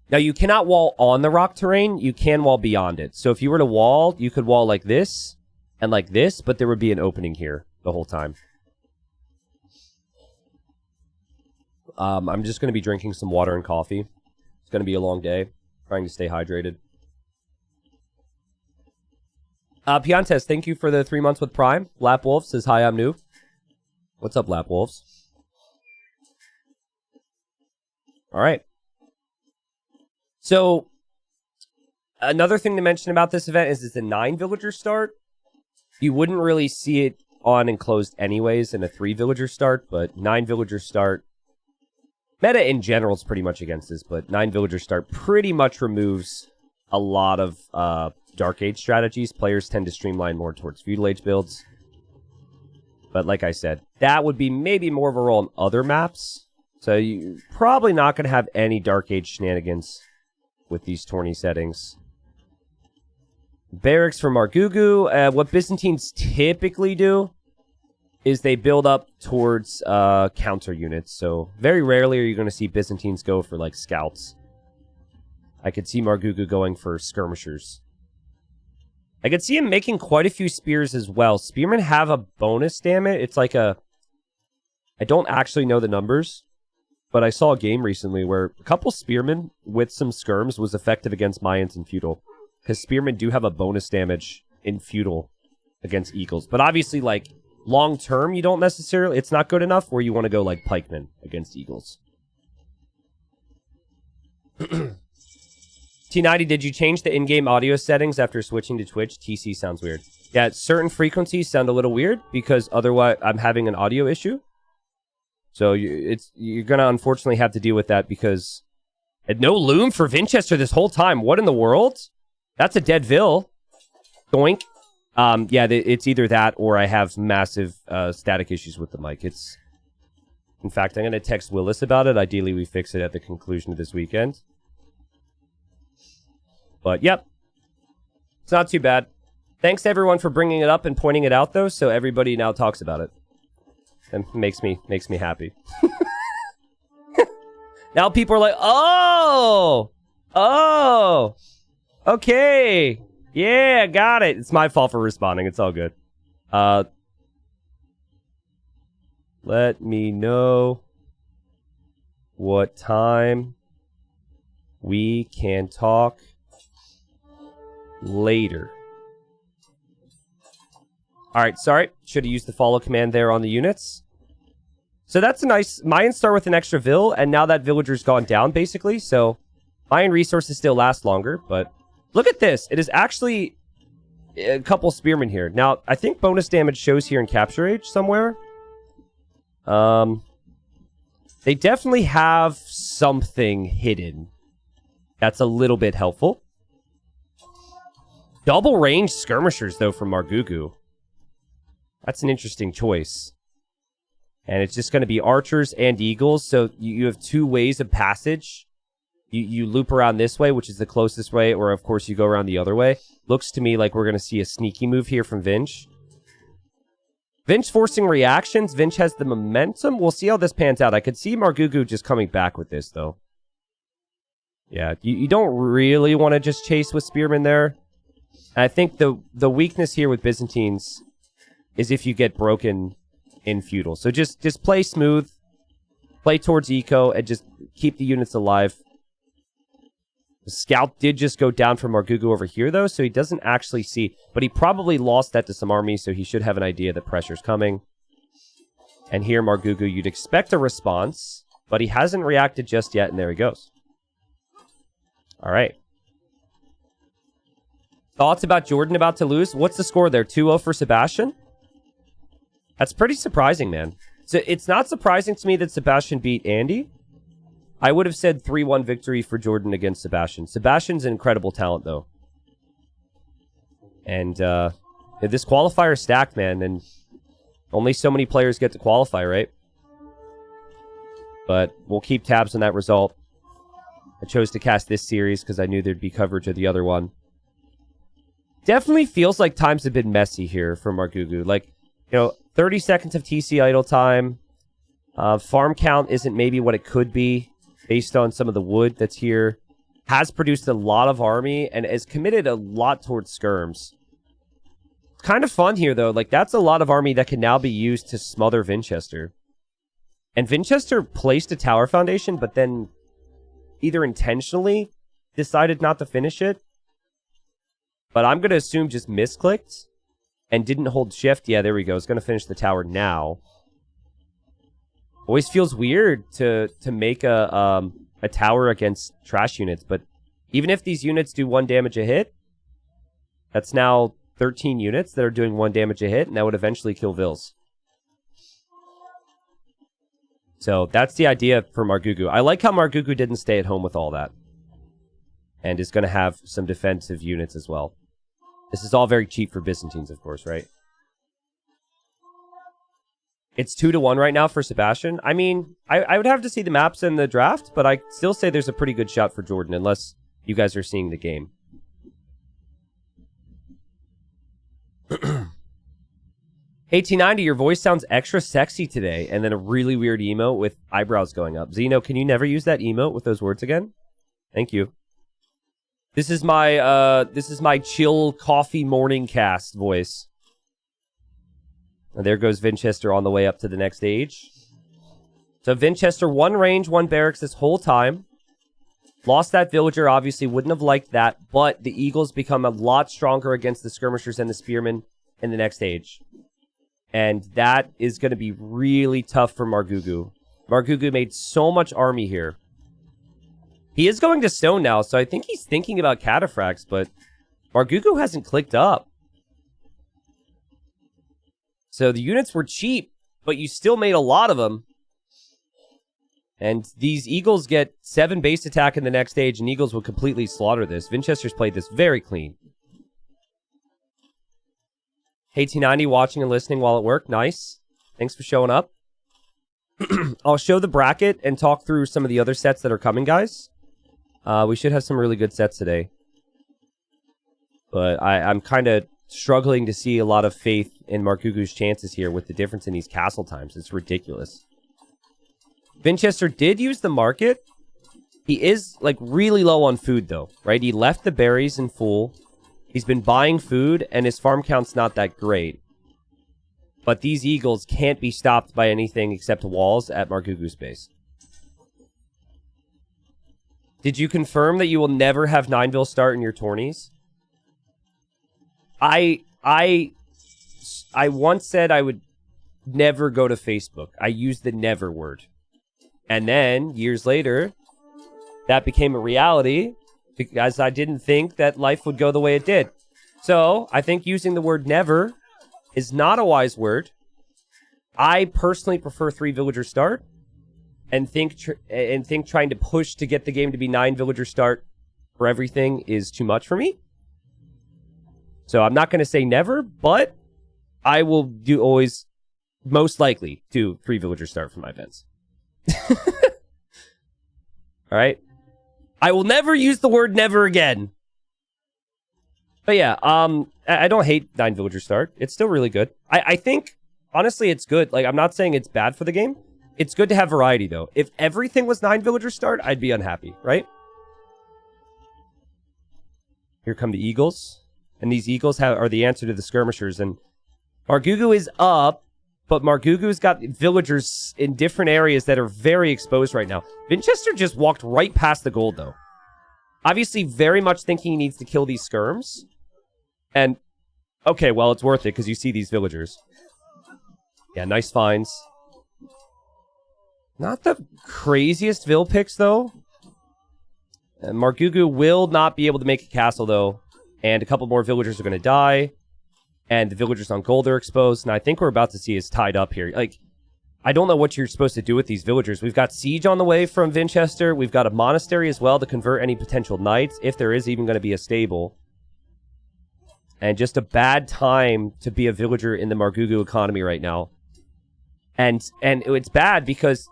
Now, you cannot wall on the rock terrain. You can wall beyond it. So if you were to wall, you could wall like this and like this, but there would be an opening here the whole time. I'm just going to be drinking some water and coffee. It's going to be a long day. Trying to stay hydrated. Piantes, thank you for the 3 months with Prime. Lapwolf says, hi, I'm new. What's up, Lapwolves? All right. So, another thing to mention about this event is it's a 9-villager start. You wouldn't really see it on enclosed anyways in a 3-villager start, but 9-villager start. Meta in general is pretty much against this, but 9-villager start pretty much removes a lot of Dark Age strategies. Players tend to streamline more towards Feudal Age builds. But like I said, that would be maybe more of a role in other maps. So you're probably not going to have any Dark Age shenanigans with these tourney settings. Barracks for Margou. What Byzantines typically do is they build up towards counter units. So very rarely are you going to see Byzantines go for like scouts. I could see Margou going for skirmishers. I could see him making quite a few spears as well. Spearmen have a bonus, damn it. It's like a... I don't actually know the numbers, but I saw a game recently where a couple spearmen with some skirms was effective against Mayans and Feudal. Because spearmen do have a bonus damage in Feudal against eagles. But obviously, like, long term, you don't necessarily... It's not good enough where you want to go like pikemen against eagles. T90, did you change the in-game audio settings after switching to Twitch? TC sounds weird. Yeah, certain frequencies sound a little weird because otherwise I'm having an audio issue. So you're going to unfortunately have to deal with that because... No loom for Vinchester this whole time. What in the world? That's a dead Vil. Doink. Yeah, it's either that or I have massive static issues with the mic. In fact, I'm going to text Willis about it. Ideally, we fix it at the conclusion of this weekend. But, yep. It's not too bad. Thanks to everyone for bringing it up and pointing it out, though, so everybody now talks about it. And makes me happy. Now people are like, oh! Oh! Okay! Yeah, got it! It's my fault for responding. It's all good. Let me know what time We can talk later. Alright, sorry. Should have used the follow command there on the units. So that's a nice... Mayans start with an extra vill, and now that villager's gone down, basically. So Mayan resources still last longer, but... Look at this. It is actually a couple spearmen here. Now, I think bonus damage shows here in Capture Age somewhere. They definitely have something hidden. That's a little bit helpful. Double range skirmishers, though, from Margou. That's an interesting choice. And it's just going to be archers and eagles, so you have two ways of passage. You loop around this way, which is the closest way, or of course you go around the other way. Looks to me like we're going to see a sneaky move here from Vinch. Vinch forcing reactions. Vinch has the momentum. We'll see how this pans out. I could see Margou just coming back with this, though. Yeah, you don't really want to just chase with spearmen there. And I think the weakness here with Byzantines is if you get broken in feudal. So just play smooth, play towards eco, and just keep the units alive. The scout did just go down from Margou over here, though, so he doesn't actually see. But he probably lost that to some armies, so he should have an idea that pressure's coming. And here, Margou, you'd expect a response, but he hasn't reacted just yet, and there he goes. All right. Thoughts about Jordan about to lose? What's the score there? 2-0 for Sebastian? That's pretty surprising, man. So it's not surprising to me that Sebastian beat Andy. I would have said 3-1 victory for Jordan against Sebastian. Sebastian's an incredible talent, though. And this qualifier is stacked, man. And only so many players get to qualify, right? But we'll keep tabs on that result. I chose to cast this series because I knew there'd be coverage of the other one. Definitely feels like times have been messy here for Margou. Like, 30 seconds of TC idle time. Farm count isn't maybe what it could be based on some of the wood that's here. Has produced a lot of army and has committed a lot towards skirms. It's kind of fun here, though. Like, that's a lot of army that can now be used to smother Vinchester. And Vinchester placed a tower foundation, but then either intentionally decided not to finish it. But I'm going to assume just misclicked and didn't hold shift. Yeah, there we go. It's going to finish the tower now. Always feels weird to make a tower against trash units, but even if these units do 1 damage a hit, that's now 13 units that are doing 1 damage a hit, and that would eventually kill Vils. So that's the idea for Margou. I like how Margou didn't stay at home with all that, and is going to have some defensive units as well. This is all very cheap for Byzantines, of course, right? It's 2-1 right now for Sebastian. I mean, I would have to see the maps in the draft, but I still say there's a pretty good shot for Jordan, unless you guys are seeing the game. Hey, T90, your voice sounds extra sexy today, and then a really weird emote with eyebrows going up. Zeno, can you never use that emote with those words again? Thank you. This is my chill coffee morning cast voice. And there goes Vinchester on the way up to the next stage. So Vinchester, 1 range, 1 barracks this whole time. Lost that villager, obviously wouldn't have liked that, but the Eagles become a lot stronger against the skirmishers and the spearmen in the next stage. And that is going to be really tough for Margou. Margou made so much army here. He is going to stone now, so I think he's thinking about cataphracts, but Margou hasn't clicked up. So the units were cheap, but you still made a lot of them. And these Eagles get 7 base attack in the next stage, and Eagles will completely slaughter this. Vinchester's played this very clean. Hey, T90, watching and listening while at work. Nice. Thanks for showing up. I'll show the bracket and talk through some of the other sets that are coming, guys. We should have some really good sets today. But I'm kind of struggling to see a lot of faith in Margou's chances here with the difference in these castle times. It's ridiculous. Vinchester did use the market. He is, like, really low on food, though, right? He left the berries in full. He's been buying food, and his farm count's not that great. But these Eagles can't be stopped by anything except walls at Margou's base. Did you confirm that you will never have Nineville start in your tourneys? I once said I would never go to Facebook. I used the never word. And then, years later, that became a reality because I didn't think that life would go the way it did. So, I think using the word never is not a wise word. I personally prefer 3 villager start and think trying to push to get the game to be 9 villager start for everything is too much for me. So I'm not going to say never, but I will do always, most likely, do 3 villager start for my events. All right. I will never use the word never again. But yeah, I don't hate 9 villager start. It's still really good. I think, honestly, it's good. Like, I'm not saying it's bad for the game. It's good to have variety, though. If everything was 9 villager start, I'd be unhappy, right? Here come the Eagles. And these Eagles are the answer to the Skirmishers. And Margou is up, but Margou's got villagers in different areas that are very exposed right now. Vinchester just walked right past the gold, though. Obviously, very much thinking he needs to kill these skirms. And, okay, well, it's worth it because you see these villagers. Yeah, nice finds. Not the craziest Vill picks, though. And Margou will not be able to make a castle, though. And a couple more villagers are going to die. And the villagers on gold are exposed. And I think we're about to see is tied up here. Like, I don't know what you're supposed to do with these villagers. We've got siege on the way from Vinchester. We've got a monastery as well to convert any potential knights, if there is even going to be a stable. And just a bad time to be a villager in the Margou economy right now. And it's bad because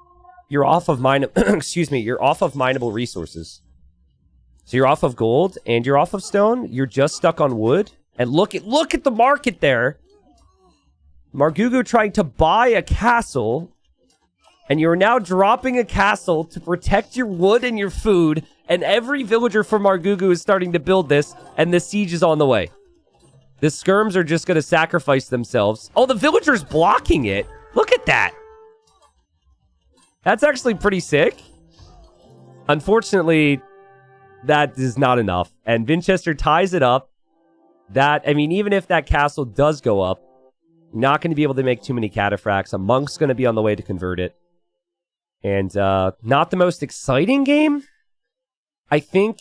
you're off of you're off of mineable resources. So you're off of gold and you're off of stone. You're just stuck on wood. And look at the market there. Margou trying to buy a castle. And you're now dropping a castle to protect your wood and your food. And every villager from Margou is starting to build this. And the siege is on the way. The skirms are just going to sacrifice themselves. Oh, the villager's blocking it. Look at that. That's actually pretty sick. Unfortunately, that is not enough. And Vinchester ties it up. Even if that castle does go up, not going to be able to make too many cataphracts. A monk's going to be on the way to convert it. And not the most exciting game. I think,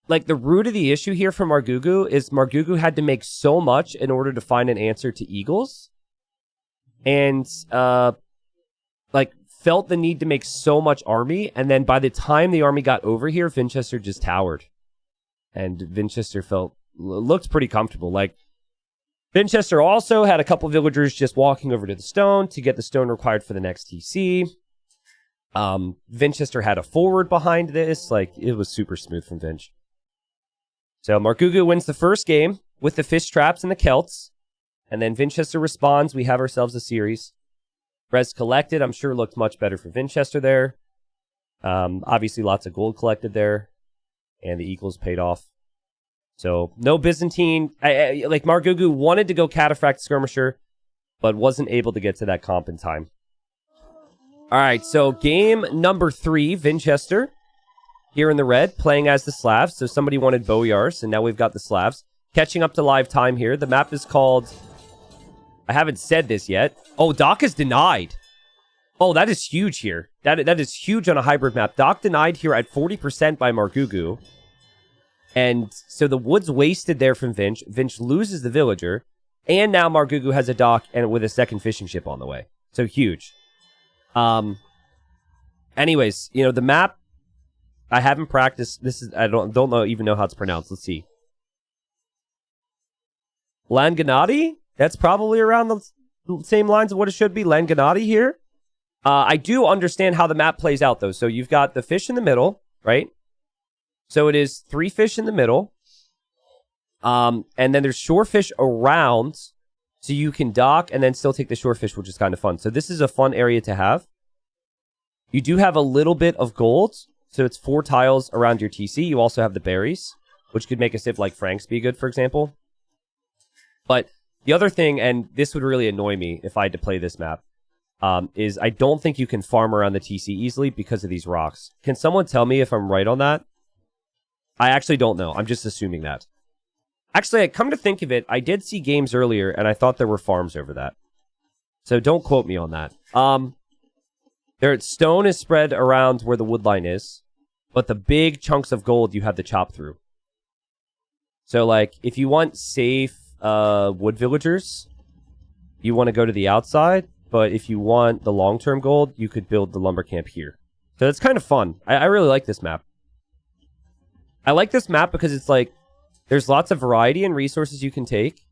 like, the root of the issue here for Margou is Margou had to make so much in order to find an answer to Eagles. And, felt the need to make so much army. And then by the time the army got over here, Vinchester just towered. And Vinchester looked pretty comfortable. Like, Vinchester also had a couple villagers just walking over to the stone to get the stone required for the next TC. Vinchester had a forward behind this. Like, it was super smooth from Vinch. So Margou wins the first game with the fish traps and the Celts. And then Vinchester responds. We have ourselves a series. Res collected, I'm sure looked much better for Vinchester there. Obviously lots of gold collected there. And the Eagles paid off. So no Byzantine. Margou wanted to go cataphract skirmisher, but wasn't able to get to that comp in time. All right, so game number 3, Vinchester. Here in the red, playing as the Slavs. So somebody wanted Boyars, and now we've got the Slavs. Catching up to live time here. The map is called... I haven't said this yet. Oh, Doc is denied. Oh, that is huge here. That is huge on a hybrid map. Doc denied here at 40% by Margou. And so the wood's wasted there from Vinch. Vinch loses the villager. And now Margou has a dock and with a second fishing ship on the way. So huge. Anyways, the map... I haven't practiced. I don't even know how it's pronounced. Let's see. Langanati? That's probably around the same lines of what it should be. Langanati here. I do understand how the map plays out, though. So you've got the fish in the middle, right? So it is 3 fish in the middle. And then there's shore fish around. So you can dock and then still take the shore fish, which is kind of fun. So this is a fun area to have. You do have a little bit of gold. So it's 4 tiles around your TC. You also have the berries, which could make a civ like Frank's be good, for example. But the other thing, and this would really annoy me if I had to play this map, is I don't think you can farm around the TC easily because of these rocks. Can someone tell me if I'm right on that? I actually don't know. I'm just assuming that. Actually, I come to think of it, I did see games earlier, and I thought there were farms over that. So don't quote me on that. Stone is spread around where the wood line is, but the big chunks of gold you have to chop through. So, like, if you want safe wood villagers, you want to go to the outside, but if you want the long-term gold, you could build the lumber camp here. So it's kind of fun. I really like this map. I like this map because it's like, there's lots of variety in resources you can take,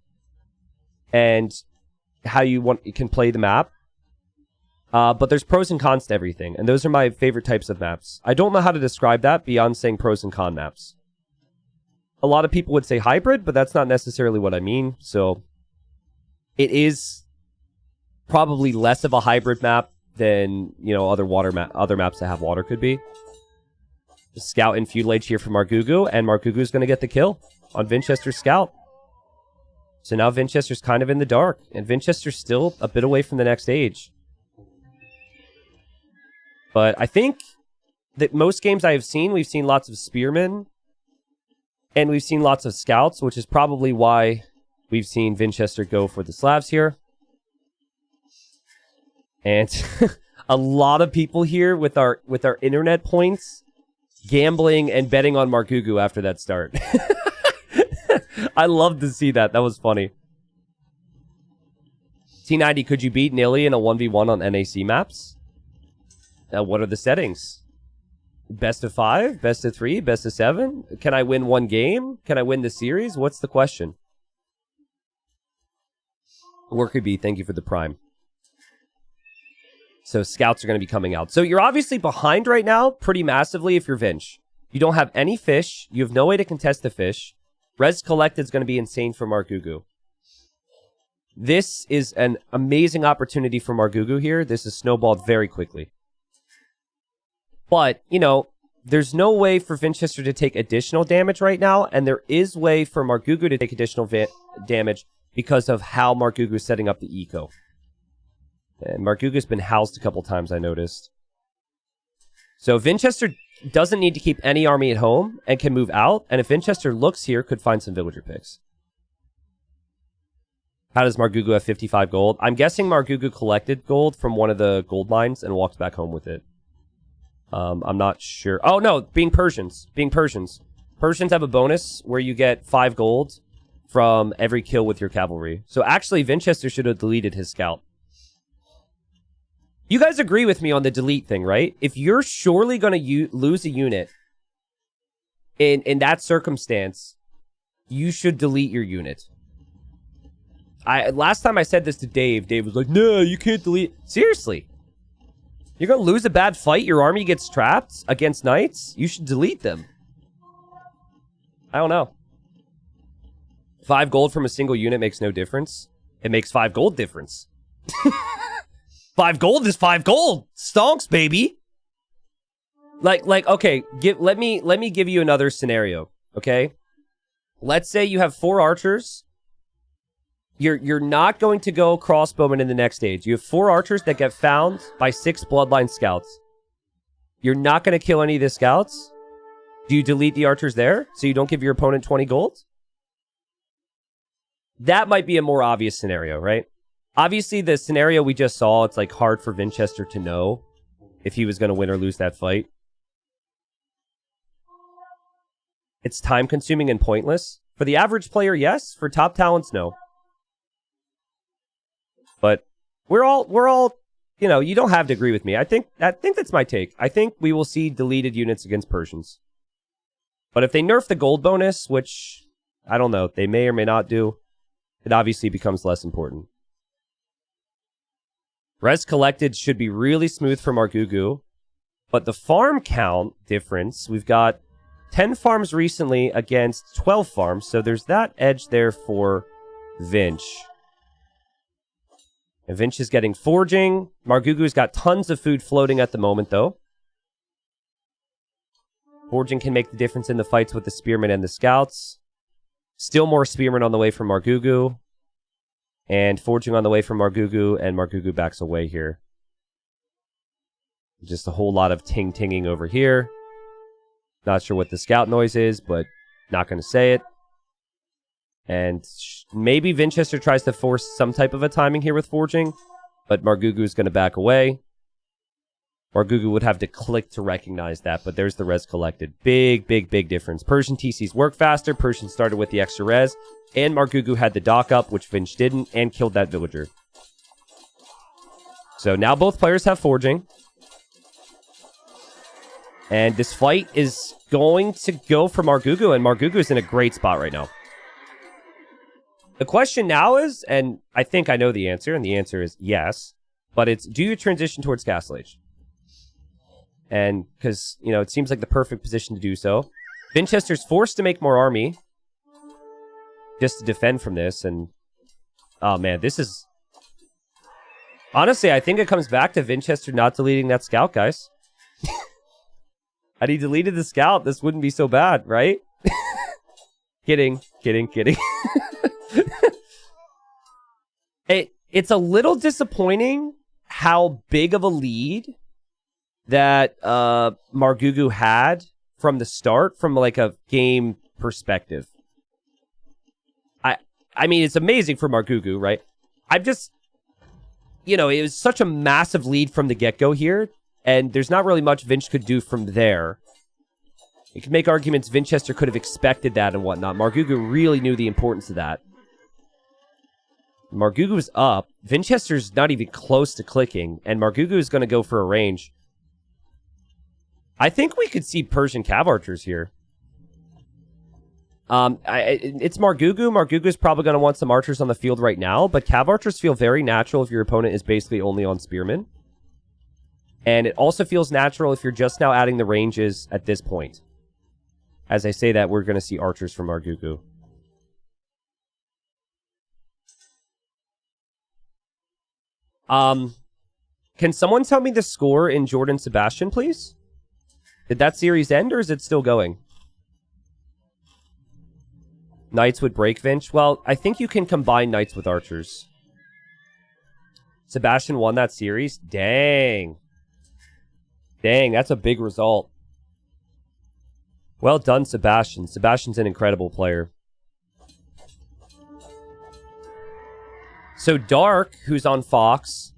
and how you can play the map. But there's pros and cons to everything, and those are my favorite types of maps. I don't know how to describe that beyond saying pros and con maps. A lot of people would say hybrid, but that's not necessarily what I mean. So it is probably less of a hybrid map than, you know, other maps that have water could be. Scout and Feudal Age here for Margou, and Margugu's going to get the kill on Vinchester's Scout. So now Vinchester's kind of in the dark, and Vinchester's still a bit away from the next age. But I think that most games I have seen, we've seen lots of Spearmen, and we've seen lots of Scouts, which is probably why we've seen Vinchester go for the Slavs here. And a lot of people here with our internet points gambling and betting on Margou after that start. I love to see that. That was funny. T90, could you beat Nilly in a 1v1 on NAC maps? What are the settings? Best of 5? Best of 3? Best of 7? Can I win one game? Can I win the series? What's the question? Worker B, thank you for the prime. So scouts are going to be coming out. So you're obviously behind right now pretty massively if you're Vinch. You don't have any fish. You have no way to contest the fish. Res collected is going to be insane for Margou. This is an amazing opportunity for Margou here. This is snowballed very quickly. But, you know, there's no way for Vinchester to take additional damage right now, and there is way for Margou to take additional damage because of how Margou is setting up the eco. And Margou's been housed a couple times, I noticed. So Vinchester doesn't need to keep any army at home and can move out. And if Vinchester looks here, could find some villager picks. How does Margou have 55 gold? I'm guessing Margou collected gold from one of the gold mines and walked back home with it. I'm not sure. Oh, no, being Persians. Persians have a bonus where you get 5 gold from every kill with your cavalry. So actually, Vinchester should have deleted his scout. You guys agree with me on the delete thing, right? If you're surely going to lose a unit in that circumstance, you should delete your unit. Last time I said this to Dave, Dave was like, no, you can't delete. Seriously. You're going to lose a bad fight, your army gets trapped against knights? You should delete them. I don't know. 5 gold from a single unit makes no difference. It makes 5 gold difference. 5 gold is 5 gold. Stonks, baby. Like, okay, let me give you another scenario, okay? Let's say you have 4 archers. You're not going to go crossbowman in the next stage. You have 4 archers that get found by 6 bloodline scouts. You're not going to kill any of the scouts. Do you delete the archers there so you don't give your opponent 20 gold? That might be a more obvious scenario, right? Obviously, the scenario we just saw, it's like hard for Vinchester to know if he was going to win or lose that fight. It's time-consuming and pointless. For the average player, yes. For top talents, no. But we're all, you know, you don't have to agree with me. I think that's my take. I think we will see deleted units against Persians. But if they nerf the gold bonus, which I don't know, they may or may not do, it obviously becomes less important. Res collected should be really smooth for Margou, but the farm count difference, we've got 10 farms recently against 12 farms, so there's that edge there for Vinch. And Vinch is getting forging. Margou's got tons of food floating at the moment, though. Forging can make the difference in the fights with the spearmen and the scouts. Still more spearmen on the way from Margou. And forging on the way from Margou, and Margou backs away here. Just a whole lot of ting-tinging over here. Not sure what the scout noise is, but not going to say it. And maybe Vinchester tries to force some type of a timing here with forging, but Margou is going to back away. Margou would have to click to recognize that, but there's the res collected. Big, big, big difference. Persian TCs work faster. Persian started with the extra res, and Margou had the dock up, which Vinch didn't, and killed that villager. So now both players have forging. And this fight is going to go for Margou, and Margou is in a great spot right now. The question now is, and I think I know the answer, and the answer is yes, but it's, do you transition towards Castle Age? And, because, you know, it seems like the perfect position to do so. Vinchester's forced to make more army, just to defend from this, and, oh man, this is... Honestly, I think it comes back to Vinchester not deleting that scout, guys. Had he deleted the scout, this wouldn't be so bad, right? Kidding. It's a little disappointing how big of a lead that Margou had from the start, from like a game perspective. I mean, it's amazing for Margou, right? I'm just, you know, it was such a massive lead from the get-go here, and there's not really much Vinch could do from there. You could make arguments Vinchester could have expected that and whatnot. Margou really knew the importance of that. Margou's up. Vinchester's not even close to clicking, and Margou is going to go for a range. I think we could see Persian Cav Archers here. It's Margou. Margou is probably going to want some archers on the field right now, but Cav Archers feel very natural if your opponent is basically only on Spearmen. And it also feels natural if you're just now adding the ranges at this point. As I say that, we're going to see archers from Margou. Can someone tell me the score in Jordan Sebastian, please? Did that series end, or is it still going? Knights would break Vinch. Well, I think you can combine Knights with archers. Sebastian won that series? Dang. Dang, that's a big result. Well done, Sebastian. Sebastian's an incredible player. So Dark, who's on Fox,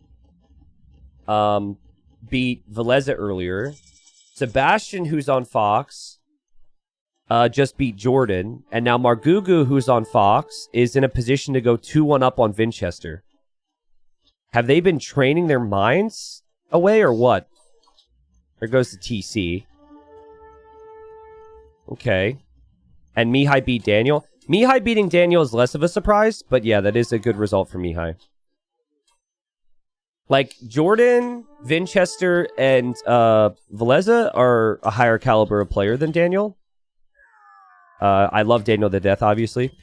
beat Veleza earlier. Sebastian, who's on Fox, just beat Jordan. And now Margou, who's on Fox, is in a position to go 2-1 up on Vinchester. Have they been training their minds away or what? There goes the TC. Okay. And Mihai beat Daniel. Mihai beating Daniel is less of a surprise, but yeah, that is a good result for Mihai. Like, Jordan, Vinchester, and Veleza are a higher caliber of player than Daniel. I love Daniel to death, obviously.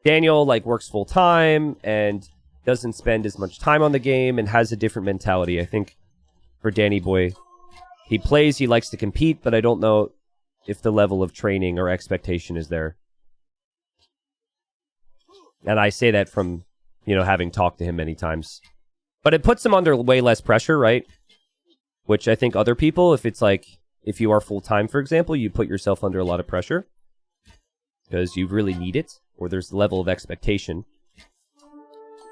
Daniel, like, works full-time and doesn't spend as much time on the game and has a different mentality. I think for Danny Boy, he plays, he likes to compete, but I don't know if the level of training or expectation is there. And I say that from, you know, having talked to him many times. But it puts him under way less pressure, right? Which I think other people, if it's like, if you are full-time, for example, you put yourself under a lot of pressure. Because you really need it, or there's the level of expectation.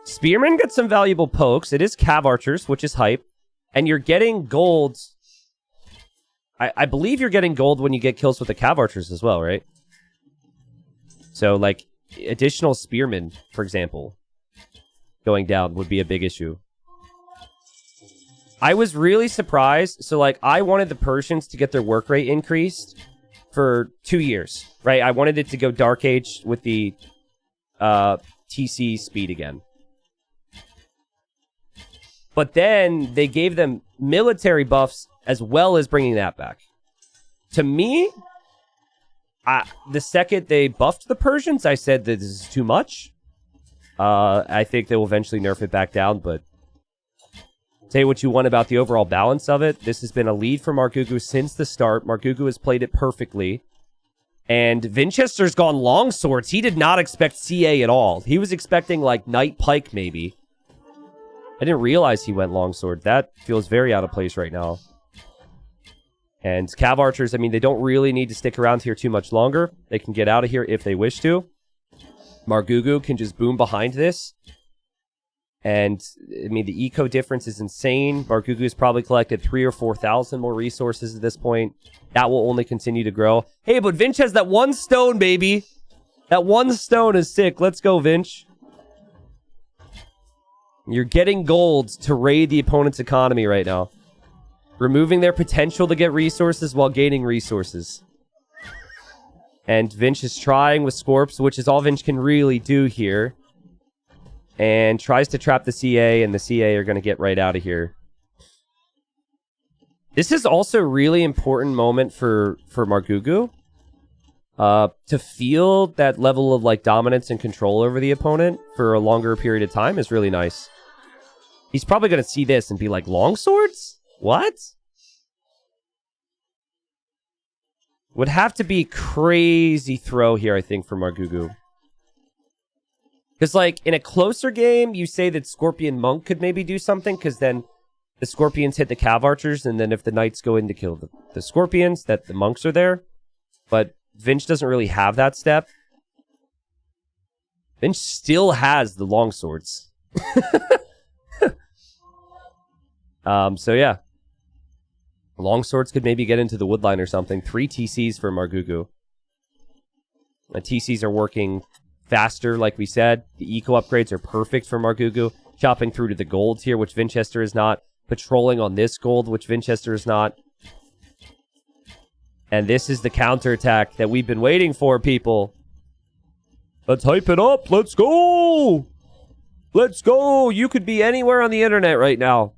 Spearman gets some valuable pokes. It is Cav Archers, which is hype. And you're getting gold. I believe you're getting gold when you get kills with the Cav Archers as well, right? So, like, additional Spearmen, for example, going down would be a big issue. I was really surprised. So, like, I wanted the Persians to get their work rate increased for 2 years, right? I wanted it to go Dark Age with the TC speed again. But then they gave them military buffs as well as bringing that back. To me, the second they buffed the Persians, I said that this is too much. I think they will eventually nerf it back down, but say what you want about the overall balance of it. This has been a lead for Margou since the start. Margou has played it perfectly. And Vinchester's gone long swords. He did not expect CA at all. He was expecting, like, Knight Pike, maybe. I didn't realize he went longsword. That feels very out of place right now. And Cav Archers, I mean, they don't really need to stick around here too much longer. They can get out of here if they wish to. Margou can just boom behind this. And, I mean, the eco difference is insane. Margou's probably collected 3,000 or 4,000 more resources at this point. That will only continue to grow. Hey, but Vinch has that one stone, baby. That one stone is sick. Let's go, Vinch. You're getting gold to raid the opponent's economy right now. Removing their potential to get resources while gaining resources. And Vinch is trying with Scorps, which is all Vinch can really do here. And tries to trap the CA, and the CA are going to get right out of here. This is also a really important moment for Margou. To feel that level of like dominance and control over the opponent for a longer period of time is really nice. He's probably going to see this and be like, longswords? What? Would have to be crazy throw here, I think, for Margou. Because, like, in a closer game, you say that Scorpion Monk could maybe do something, because then the Scorpions hit the Cav Archers, and then if the Knights go in to kill the Scorpions, that the Monks are there. But Vinch doesn't really have that step. Vinch still has the longswords. So yeah. Longswords could maybe get into the woodline or something. 3 TCs for Margou. The TCs are working faster, like we said. The eco upgrades are perfect for Margou. Chopping through to the gold here, which Vinchester is not. Patrolling on this gold, which Vinchester is not. And this is the counterattack that we've been waiting for, people. Let's hype it up. Let's go. Let's go. You could be anywhere on the internet right now.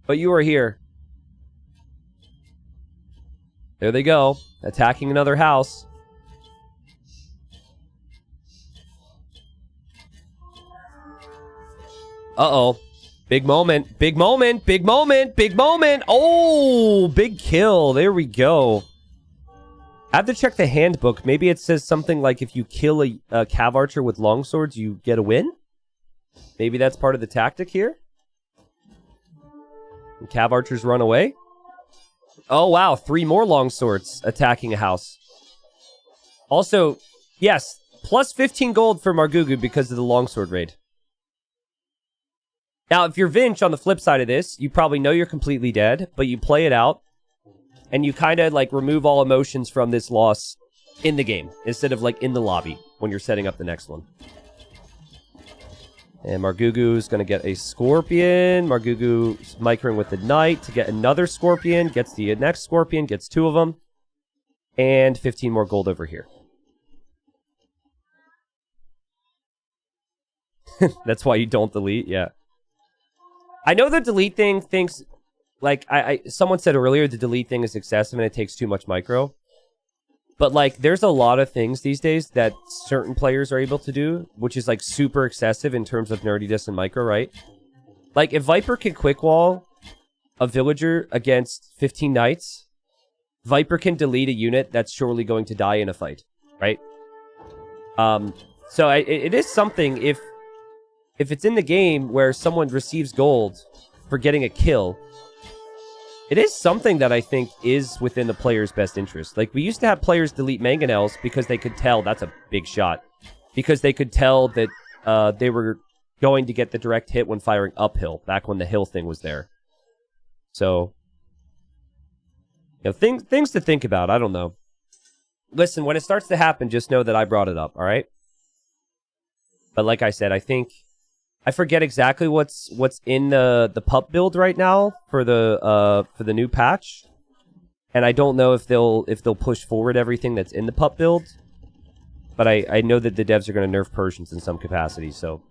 But you are here. There they go. Attacking another house. Uh-oh. Big moment. Big moment. Big moment. Big moment. Oh, big kill. There we go. I have to check the handbook. Maybe it says something like if you kill a Cav Archer with longswords, you get a win? Maybe that's part of the tactic here? And Cav Archers run away? Oh, wow. 3 more longswords attacking a house. Also, yes, plus 15 gold for Margou because of the longsword raid. Now, if you're Vinch on the flip side of this, you probably know you're completely dead, but you play it out, and you kind of, like, remove all emotions from this loss in the game, instead of, like, in the lobby when you're setting up the next one. And Margou is going to get a Scorpion. Margou's microing with the Knight to get another Scorpion. Gets the next Scorpion. Gets 2 of them. And 15 more gold over here. That's why you don't delete? Yeah. I know the delete thing thinks... Like, someone said earlier, the delete thing is excessive and it takes too much micro. But, like, there's a lot of things these days that certain players are able to do, which is, like, super excessive in terms of nerdiness and micro, right? Like, if Viper can quick wall a villager against 15 knights, Viper can delete a unit that's surely going to die in a fight, right? So it is something, if it's in the game where someone receives gold for getting a kill... It is something that I think is within the player's best interest. Like, we used to have players delete mangonels because they could tell... That's a big shot. Because they could tell that they were going to get the direct hit when firing uphill, back when the hill thing was there. So, you know, things to think about. I don't know. Listen, when it starts to happen, just know that I brought it up, all right? But like I said, I think... I forget exactly what's in the pup build right now for the new patch, and I don't know if they'll push forward everything that's in the pup build. But I know that the devs are going to nerf Persians in some capacity. So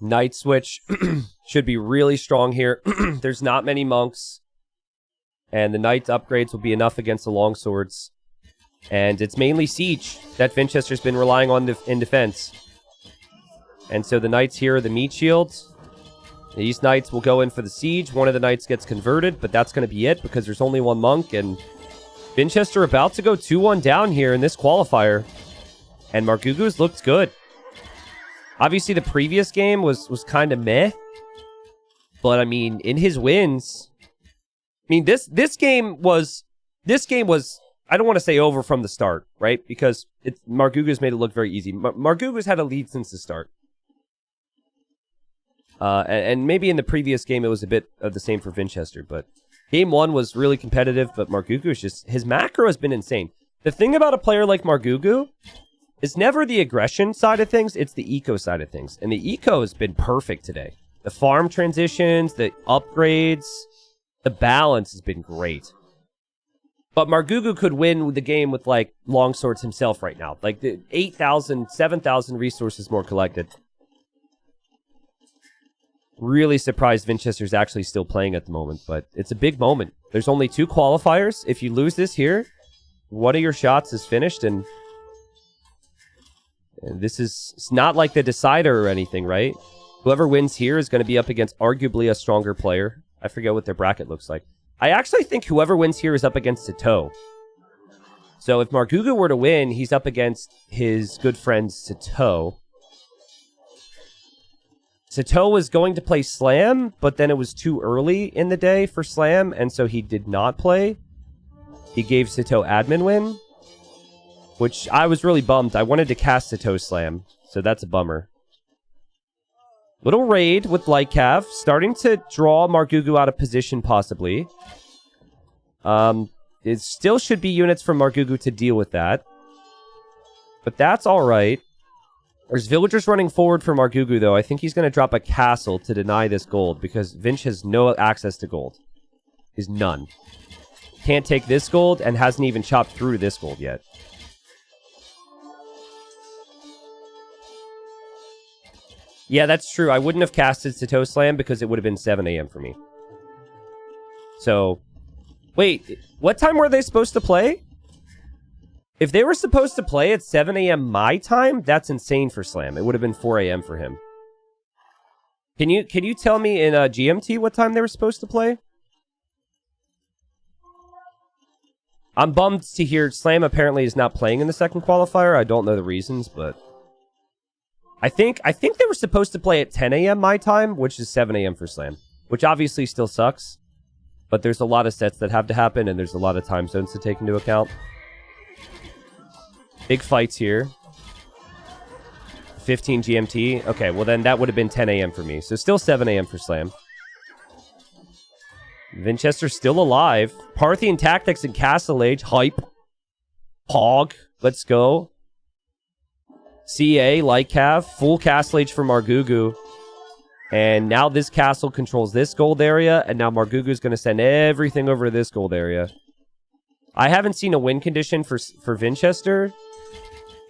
Knight switch should be really strong here. There's not many monks, and the Knight upgrades will be enough against the longswords. And it's mainly Siege that Vinchester's been relying on in defense. And so the Knights here are the meat shields. These Knights will go in for the Siege. One of the Knights gets converted, but that's going to be it because there's only one monk. And Vinchester about to go 2-1 down here in this qualifier. And Margou's looked good. Obviously, the previous game was kind of meh. But, I mean, in his wins... I mean, this game was... I don't want to say over from the start, right? Because Margou's made it look very easy. Margou's had a lead since the start. And maybe in the previous game it was a bit of the same for Vinchester, but game 1 was really competitive, but Margou is just... His macro has been insane. The thing about a player like Margou is never the aggression side of things, it's the eco side of things. And the eco has been perfect today. The farm transitions, the upgrades, the balance has been great. But Margou could win the game with, like, longswords himself right now. Like, the 8,000, 7,000 resources more collected. Really surprised Vinchester's actually still playing at the moment, but it's a big moment. There's only 2 qualifiers. If you lose this here, one of your shots is finished, and this is... It's not like the decider or anything, right? Whoever wins here is going to be up against arguably a stronger player. I forget what their bracket looks like. I actually think whoever wins here is up against Sato. So if Margou were to win, he's up against his good friend Sato. Sato was going to play Slam, but then it was too early in the day for Slam, and so he did not play. He gave Sato admin win, which I was really bummed. I wanted to cast Sato Slam, so that's a bummer. Little raid with Lightcav, starting to draw Margou out of position, possibly. It still should be units from Margou to deal with that. But that's alright. There's villagers running forward for Margou, though. I think he's going to drop a castle to deny this gold, because Vinch has no access to gold. He's none. Can't take this gold, and hasn't even chopped through this gold yet. Yeah, that's true. I wouldn't have casted Sato Slam because it would have been 7 a.m. for me. So, wait, what time were they supposed to play? If they were supposed to play at 7 a.m. my time, that's insane for Slam. It would have been 4 a.m. for him. Can you tell me in GMT what time they were supposed to play? I'm bummed to hear Slam apparently is not playing in the second qualifier. I don't know the reasons, but... I think they were supposed to play at 10 a.m. my time, which is 7 a.m. for Slam. Which obviously still sucks. But there's a lot of sets that have to happen, and there's a lot of time zones to take into account. Big fights here. 15 GMT. Okay, well then that would have been 10 a.m. for me. So still 7 a.m. for Slam. Vinchester's still alive. Parthian Tactics and Castle Age. Hype. Pog. Let's go. CA, Lightcav, full Castle Age for Margou. And now this castle controls this gold area, and now Margou is going to send everything over to this gold area. I haven't seen a win condition for Vinchester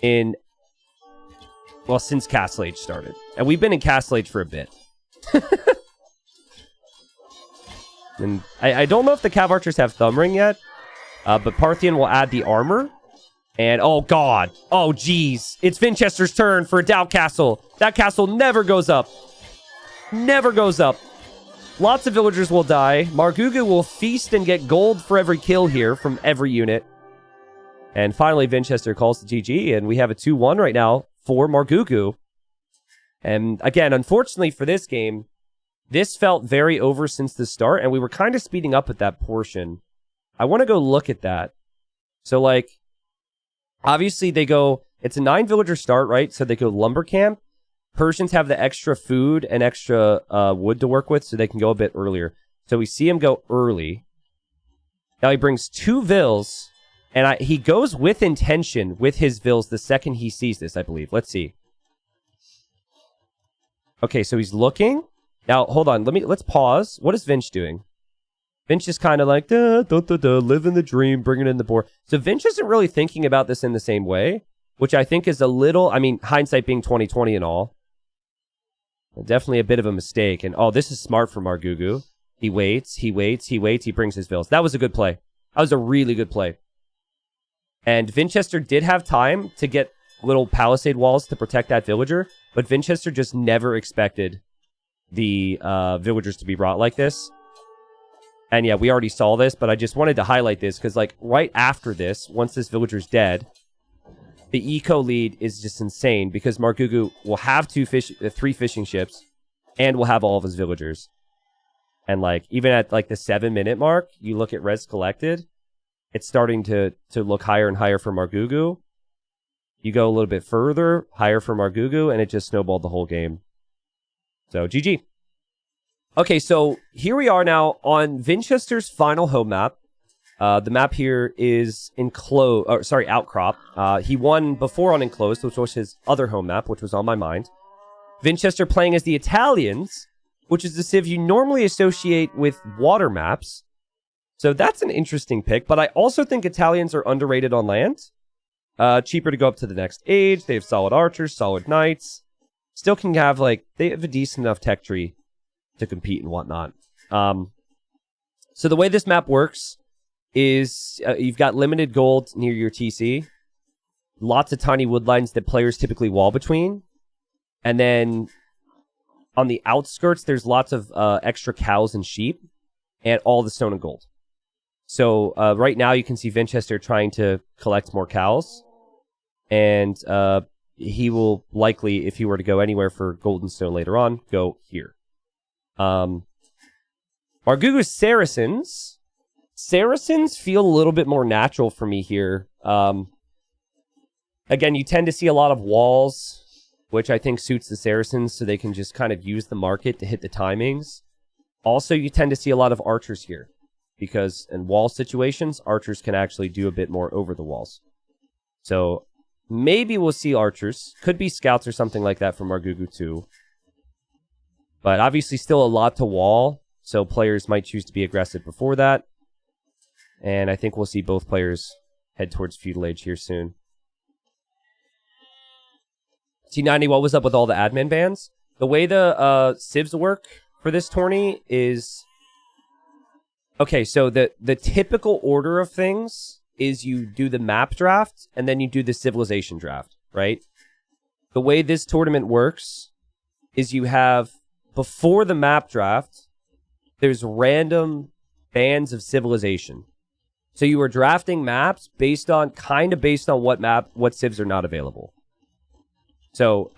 in... Well, since Castle Age started. And we've been in Castle Age for a bit. And I don't know if the Cav Archers have Thumb Ring yet, but Parthian will add the armor. And, oh god. Oh, jeez. It's Vinchester's turn for a Doubt Castle. That castle never goes up. Never goes up. Lots of villagers will die. Margou will feast and get gold for every kill here from every unit. And finally, Vinchester calls the GG, and we have a 2-1 right now for Margou. And again, unfortunately for this game, this felt very over since the start, and we were kind of speeding up at that portion. I want to go look at that. So, like... Obviously, they go... It's a 9-villager start, right? So they go lumber camp. Persians have the extra food and extra wood to work with, so they can go a bit earlier. So we see him go early. Now he brings 2 vills, and he goes with intention with his vills the second he sees this, I believe. Let's see. Okay, so he's looking. Now, hold on. Let's pause. What is Vinch doing? Vinch is kind of like, living the dream, bringing in the board. So Vinch isn't really thinking about this in the same way, which I think is a little, I mean, hindsight being 20/20 and all. Definitely a bit of a mistake. And, oh, this is smart for Margou. He waits, he brings his vills. That was a good play. That was a really good play. And Vinchester did have time to get little palisade walls to protect that villager, but Vinchester just never expected the villagers to be brought like this. And yeah, we already saw this, but I just wanted to highlight this because, like, right after this, once this villager's dead, the eco lead is just insane because Margou will have 3 fishing ships and will have all of his villagers. And like even at like the 7-minute mark, you look at res collected, it's starting to look higher and higher for Margou. You go a little bit further, higher for Margou, and it just snowballed the whole game. So GG. Okay, so here we are now on Vinchester's final home map. The map here is Outcrop. He won before on Enclosed, which was his other home map, which was on my mind. Vinchester playing as the Italians, which is the civ you normally associate with water maps. So that's an interesting pick, but I also think Italians are underrated on land. Cheaper to go up to the next age. They have solid archers, solid knights. Still can have, like, they have a decent enough tech tree to compete and whatnot. So the way this map works is you've got limited gold near your TC. Lots of tiny wood lines that players typically wall between. And then on the outskirts, there's lots of extra cows and sheep and all the stone and gold. So right now you can see Vinchester trying to collect more cows. And he will likely, if he were to go anywhere for gold and stone later on, go here. Margou's Saracens. Saracens feel a little bit more natural for me here. Again, you tend to see a lot of walls, which I think suits the Saracens, so they can just kind of use the market to hit the timings. Also, you tend to see a lot of archers here, because in wall situations, archers can actually do a bit more over the walls. So maybe we'll see archers. Could be scouts or something like that from Margou too. But obviously still a lot to wall, so players might choose to be aggressive before that. And I think we'll see both players head towards Feudal Age here soon. T90, what was up with all the admin bans? The way the civs work for this tourney is... Okay, so the typical order of things is you do the map draft, and then you do the civilization draft, right? The way this tournament works is you have, before the map draft, there's random bands of civilization. So you are drafting maps based on what civs are not available. So,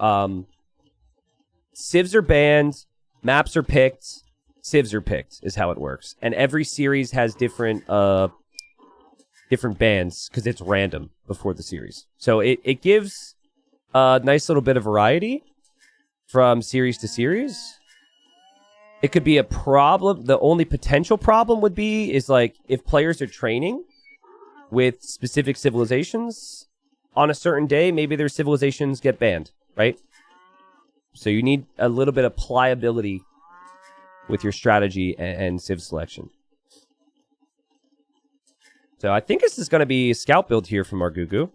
civs are banned, maps are picked, civs are picked, is how it works. And every series has different bands, because it's random before the series. So it gives a nice little bit of variety from series to series. It could be a problem. The only potential problem would be is like if players are training with specific civilizations on a certain day, maybe their civilizations get banned, right? So you need a little bit of pliability with your strategy and civ selection. So I think this is going to be a scout build here from Margou.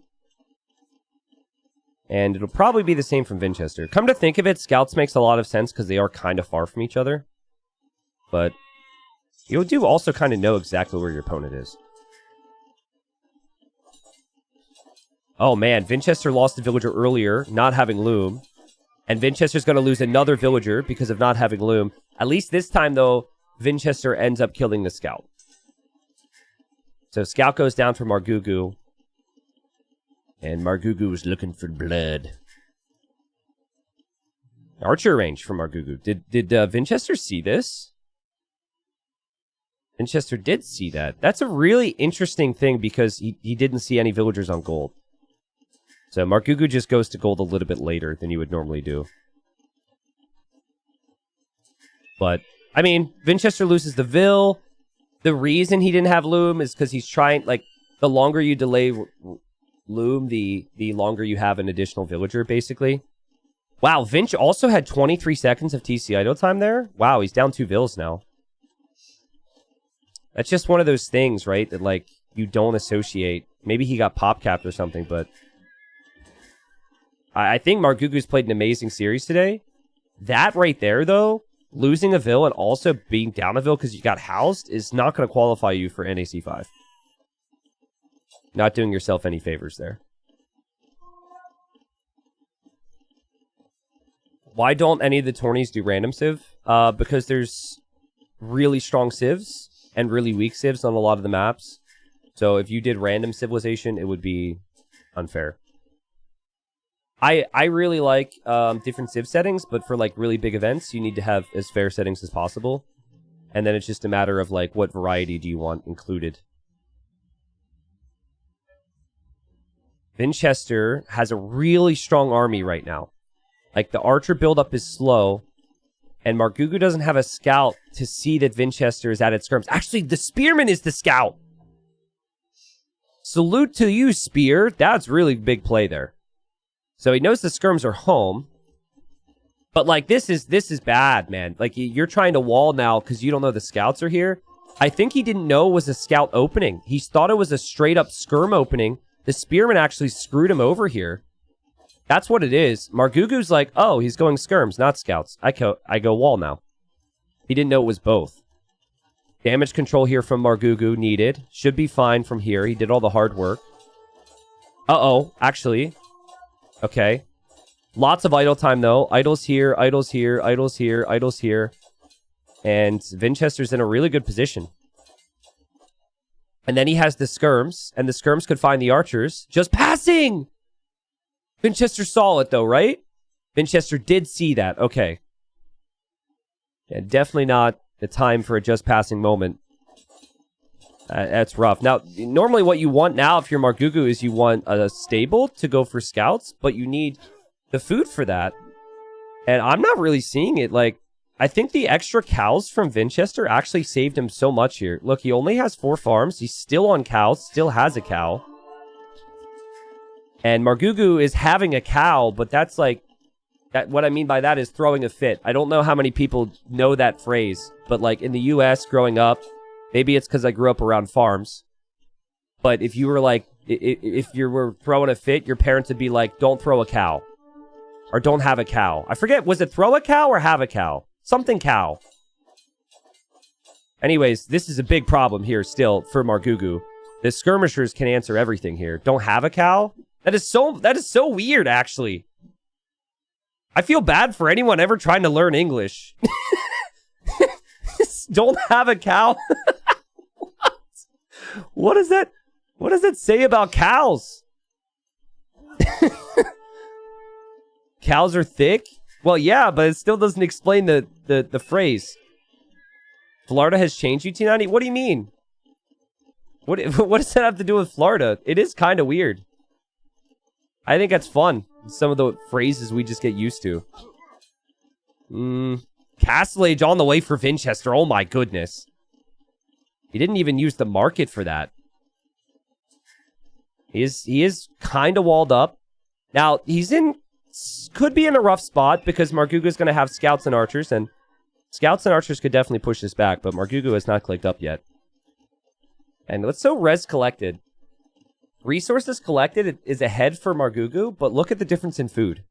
And it'll probably be the same from Vinchester. Come to think of it, scouts makes a lot of sense because they are kind of far from each other. But you do also kind of know exactly where your opponent is. Oh man, Vinchester lost a villager earlier, not having loom. And Vinchester's going to lose another villager because of not having loom. At least this time, though, Vinchester ends up killing the scout. So scout goes down for Margou. And Margou is looking for blood. Archer range from Margou. Did Vinchester see this? Vinchester did see that. That's a really interesting thing because he didn't see any villagers on gold. So Margou just goes to gold a little bit later than you would normally do. But, I mean, Vinchester loses the Vill. The reason he didn't have loom is because he's trying, like, the longer you delay loom, the longer you have an additional villager, basically. Wow, Vinch also had 23 seconds of TC idle time there. Wow, he's down 2 Vills now. That's just one of those things, right, that, like, you don't associate. Maybe he got pop capped or something, but... I think Margou's played an amazing series today. That right there, though, losing a Vill and also being down a Vill because you got housed is not going to qualify you for NAC 5. Not doing yourself any favors there. Why don't any of the tourneys do random civ? Because there's really strong civs and really weak civs on a lot of the maps. So if you did random civilization, it would be unfair. I really like different civ settings, but for like really big events, you need to have as fair settings as possible. And then it's just a matter of, like, what variety do you want included. Vinchester has a really strong army right now. Like, the archer buildup is slow. And Margou doesn't have a scout to see that Vinchester is at its skirms. Actually, the spearman is the scout. Salute to you, Spear. That's really big play there. So he knows the skirms are home. But, like, this is bad, man. Like, you're trying to wall now because you don't know the scouts are here. I think he didn't know it was a scout opening. He thought it was a straight-up skirm opening. The spearman actually screwed him over here. That's what it is. Margou's like, oh, he's going skirms, not scouts. I go wall now. He didn't know it was both. Damage control here from Margou needed. Should be fine from here. He did all the hard work. Uh-oh, actually. Okay. Lots of idle time, though. Idles here, idles here, idles here, idles here. And Vinchester's in a really good position. And then he has the skirms, and the skirms could find the archers. Just passing! Vinchester saw it, though, right? Vinchester did see that. Okay. Yeah, definitely not the time for a just passing moment. That's rough. Now, normally what you want now, if you're Margou, is you want a stable to go for scouts, but you need the food for that. And I'm not really seeing it. Like, I think the extra cows from Vinchester actually saved him so much here. Look, he only has 4 farms. He's still on cows. Still has a cow. And Margou is having a cow, but that's like... what I mean by that is throwing a fit. I don't know how many people know that phrase. But, like, in the U.S. growing up, maybe it's because I grew up around farms. But if you were, like... if you were throwing a fit, your parents would be like, don't throw a cow. Or don't have a cow. I forget, was it throw a cow or have a cow? Something cow. Anyways, this is a big problem here still for Margou. The skirmishers can answer everything here. Don't have a cow? That is so weird, actually. I feel bad for anyone ever trying to learn English. Don't have a cow? What is that? What does that say about cows? Cows are thick? Well, yeah, but it still doesn't explain the phrase. Florida has changed you, T90? What do you mean? What does that have to do with Florida? It is kind of weird. I think that's fun. Some of the phrases we just get used to. Castle Age on the way for Vinchester. Oh my goodness. He didn't even use the market for that. He is kind of walled up. Now, could be in a rough spot because Margou is going to have scouts and archers, and scouts and archers could definitely push this back, but Margou has not clicked up yet. And let's so res collected. Resources collected is ahead for Margou, but look at the difference in food.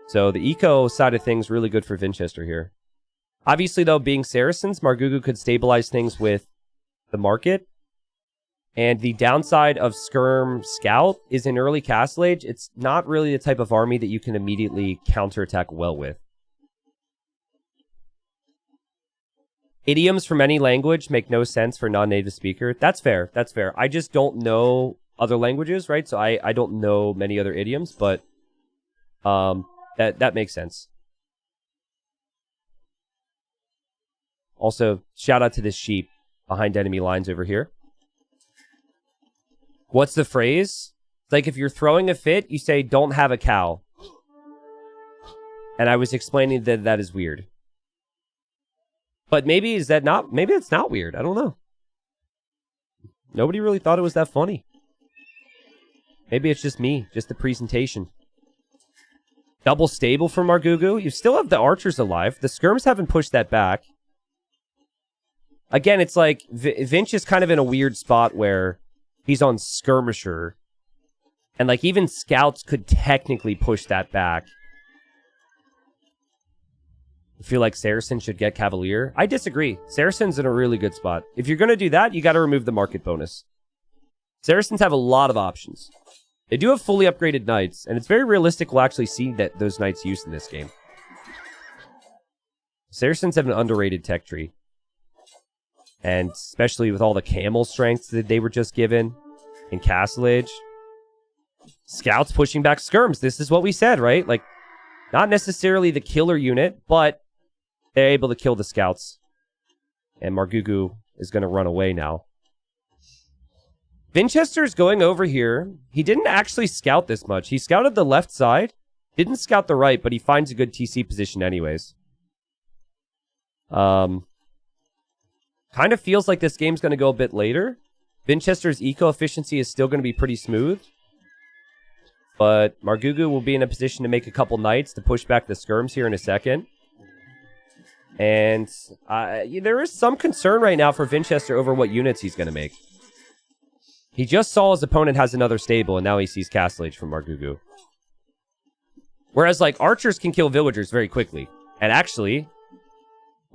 So the eco side of things really good for Vinchester here. Obviously, though, being Saracens, Margou could stabilize things with the market. And the downside of Skirm Scout is in early Castle Age, it's not really the type of army that you can immediately counterattack well with. Idioms from any language make no sense for non-native speaker. That's fair. That's fair. I just don't know other languages, right? So I don't know many other idioms, but that makes sense. Also, shout out to this sheep behind enemy lines over here. What's the phrase? It's like if you're throwing a fit, you say, don't have a cow. And I was explaining that that is weird. But maybe it's not weird. I don't know. Nobody really thought it was that funny. Maybe it's just me, just the presentation. Double stable for Margou. You still have the archers alive. The skirms haven't pushed that back. Again, it's like Vinch is kind of in a weird spot where he's on skirmisher. And like even scouts could technically push that back. I feel like Saracen should get Cavalier. I disagree. Saracen's in a really good spot. If you're going to do that, you got to remove the market bonus. Saracens have a lot of options. They do have fully upgraded knights, and it's very realistic we'll actually see those knights used in this game. Saracens have an underrated tech tree. And especially with all the camel strengths that they were just given in Castle Age. Scouts pushing back skirms. This is what we said, right? Like, not necessarily the killer unit, but They're able to kill the scouts. And Margou is going to run away now. Vinchester's going over here. He didn't actually scout this much. He scouted the left side. Didn't scout the right, but he finds a good TC position anyways. Kind of feels like this game's going to go a bit later. Vinchester's eco efficiency is still going to be pretty smooth. But Margou will be in a position to make a couple knights to push back the skirms here in a second. And there is some concern right now for Vinchester over what units he's going to make. He just saw his opponent has another stable, and now he sees Castle Age from Margou. Whereas, like, archers can kill villagers very quickly. And actually...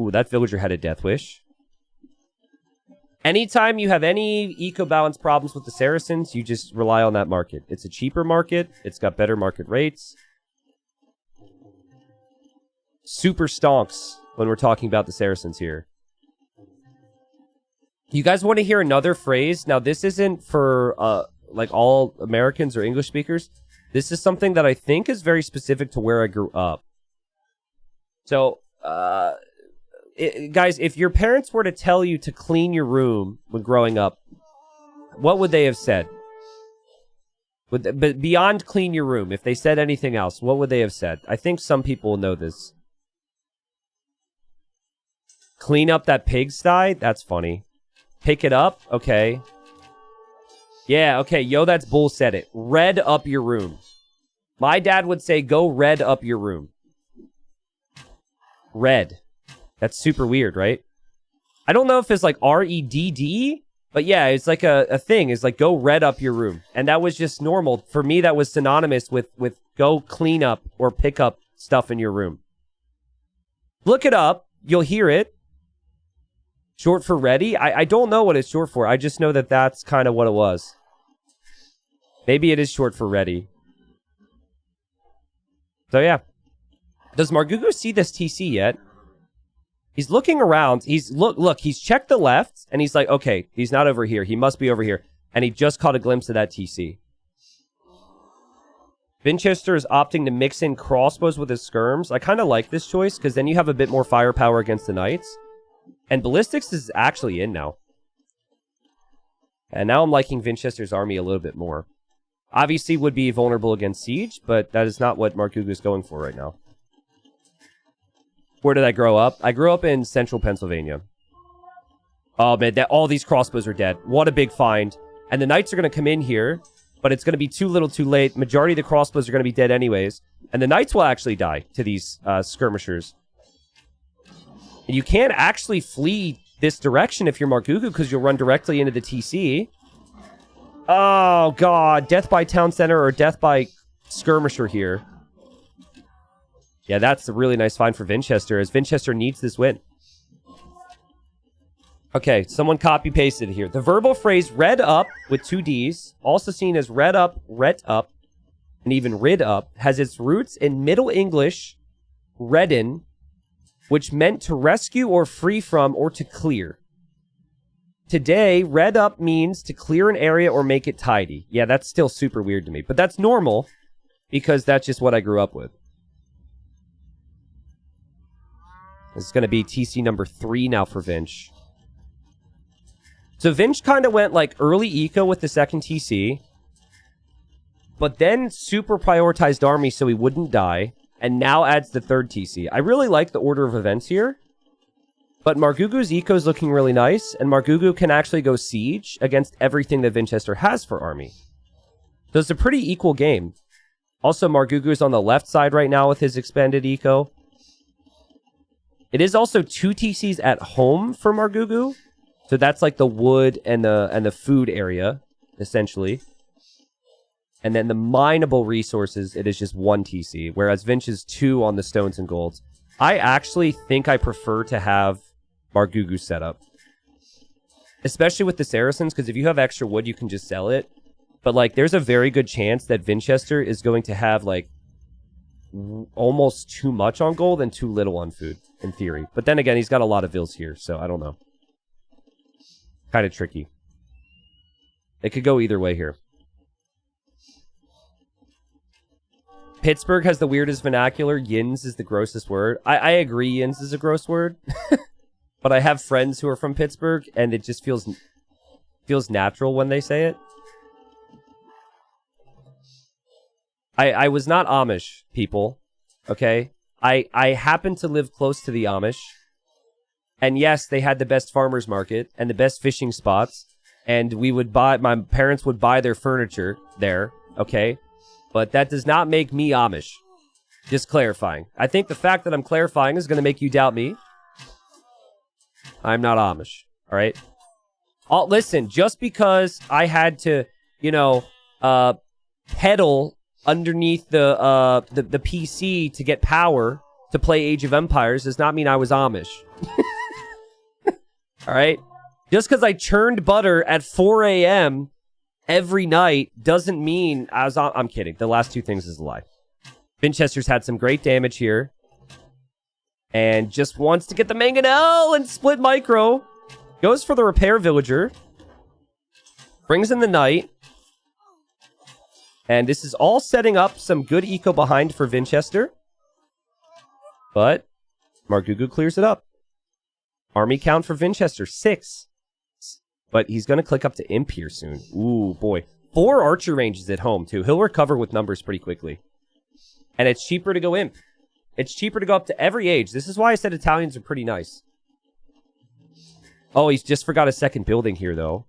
Ooh, that villager had a death wish. Anytime you have any eco-balance problems with the Saracens, you just rely on that market. It's a cheaper market. It's got better market rates. Super stonks when we're talking about the Saracens here. You guys want to hear another phrase? Now, this isn't for, like, all Americans or English speakers. This is something that I think is very specific to where I grew up. So, guys, if your parents were to tell you to clean your room when growing up, what would they have said? But beyond clean your room, if they said anything else, what would they have said? I think some people will know this. Clean up that pigsty? That's funny. Pick it up? Okay. Yeah, okay. Yo, that's bull said it. Red up your room. My dad would say, go red up your room. Red. That's super weird, right? I don't know if it's like R-E-D-D, but yeah, it's like a thing. It's like, go red up your room. And that was just normal. For me, that was synonymous with go clean up or pick up stuff in your room. Look it up. You'll hear it. Short for ready? I don't know what it's short for. I just know that that's kind of what it was. Maybe it is short for ready. So yeah. Does Margou see this TC yet? He's looking around. Look, he's checked the left, and he's like, okay, he's not over here. He must be over here. And he just caught a glimpse of that TC. Vinchester is opting to mix in crossbows with his skirms. I kind of like this choice, because then you have a bit more firepower against the knights. And ballistics is actually in now. And now I'm liking Vinchester's army a little bit more. Obviously would be vulnerable against siege, but that is not what Margou is going for right now. Where did I grow up? I grew up in central Pennsylvania. Oh, man, all these crossbows are dead. What a big find. And the knights are going to come in here, but it's going to be too little too late. Majority of the crossbows are going to be dead anyways. And the knights will actually die to these skirmishers. And you can't actually flee this direction if you're Margou, because you'll run directly into the TC. Oh, God. Death by town center or death by skirmisher here. Yeah, that's a really nice find for Vinchester, as Vinchester needs this win. Okay, someone copy-pasted it here. The verbal phrase red up with two Ds, also seen as red up, ret up, and even rid up, has its roots in Middle English, redden, which meant to rescue or free from or to clear. Today, red up means to clear an area or make it tidy. Yeah, that's still super weird to me, but that's normal because that's just what I grew up with. This is going to be TC number 3 now for Vinch. So Vinch kind of went like early eco with the second TC, but then super prioritized army so he wouldn't die, and now adds the third TC. I really like the order of events here, but Margou's eco is looking really nice, and Margou can actually go siege against everything that Vinchester has for army. So it's a pretty equal game. Also, Margou's on the left side right now with his expanded eco. It is also 2 TCs at home for Margou. So that's like the wood and the food area, essentially. And then the mineable resources, it is just 1 TC, whereas Vinch is 2 on the stones and golds. I actually think I prefer to have Margou set up. Especially with the Saracens, because if you have extra wood, you can just sell it. But like, there's a very good chance that Vinchester is going to have like almost too much on gold and too little on food, in theory. But then again, he's got a lot of vills here, so I don't know. Kind of tricky. It could go either way here. Pittsburgh has the weirdest vernacular. Yins is the grossest word. I agree yins is a gross word. But I have friends who are from Pittsburgh, and it just feels natural when they say it. I was not Amish, people. Okay? I happen to live close to the Amish. And yes, they had the best farmers market and the best fishing spots. And my parents would buy their furniture there. Okay? But that does not make me Amish. Just clarifying. I think the fact that I'm clarifying is going to make you doubt me. I'm not Amish. All right? Listen, just because I had to, pedal underneath the PC to get power to play Age of Empires does not mean I was Amish. All right? Just because I churned butter at 4 a.m. every night doesn't mean I was... I'm kidding. The last two things is a lie. Vinchester's had some great damage here. And just wants to get the Mangonel and split micro. Goes for the repair villager. Brings in the knight. And this is all setting up some good eco behind for Vinchester. But Margou clears it up. Army count for Vinchester, 6. But he's going to click up to Imp here soon. Ooh, boy. 4 archer ranges at home, too. He'll recover with numbers pretty quickly. And it's cheaper to go Imp. It's cheaper to go up to every age. This is why I said Italians are pretty nice. Oh, he's just forgot a second building here, though.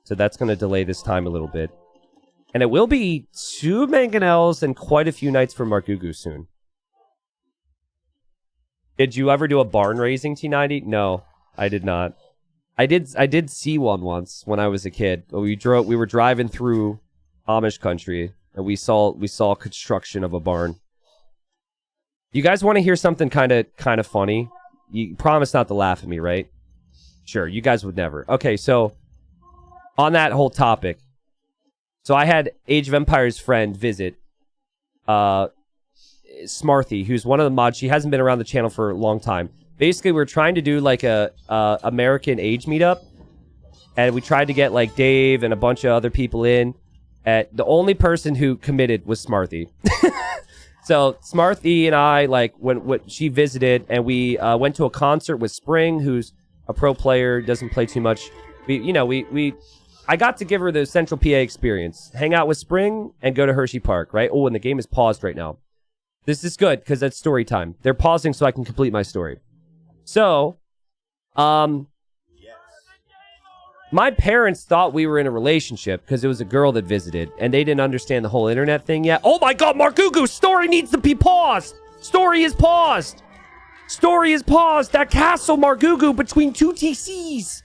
So that's going to delay this time a little bit. And it will be 2 Mangonels and quite a few knights for Margou soon. Did you ever do a barn raising, T90? No, I did not. I did see one once when I was a kid. We were driving through Amish country and we saw construction of a barn. You guys want to hear something kind of funny? You promise not to laugh at me, right? Sure, you guys would never. Okay, so on that whole topic, so I had Age of Empires friend visit Smarthy, who's one of the mods. She hasn't been around the channel for a long time. Basically, we're trying to do like a American age meetup, and we tried to get like Dave and a bunch of other people in. The only person who committed was Smarthy. So Smarthy and I, like, when she visited, and we went to a concert with Spring, who's a pro player, doesn't play too much. I got to give her the Central PA experience. Hang out with Spring and go to Hershey Park, right? Oh, and the game is paused right now. This is good, because that's story time. They're pausing so I can complete my story. So, my parents thought we were in a relationship because it was a girl that visited, and they didn't understand the whole internet thing yet. Oh my god, Margou! Story needs to be paused! Story is paused! Story is paused! That castle, Margou, between 2 TCs!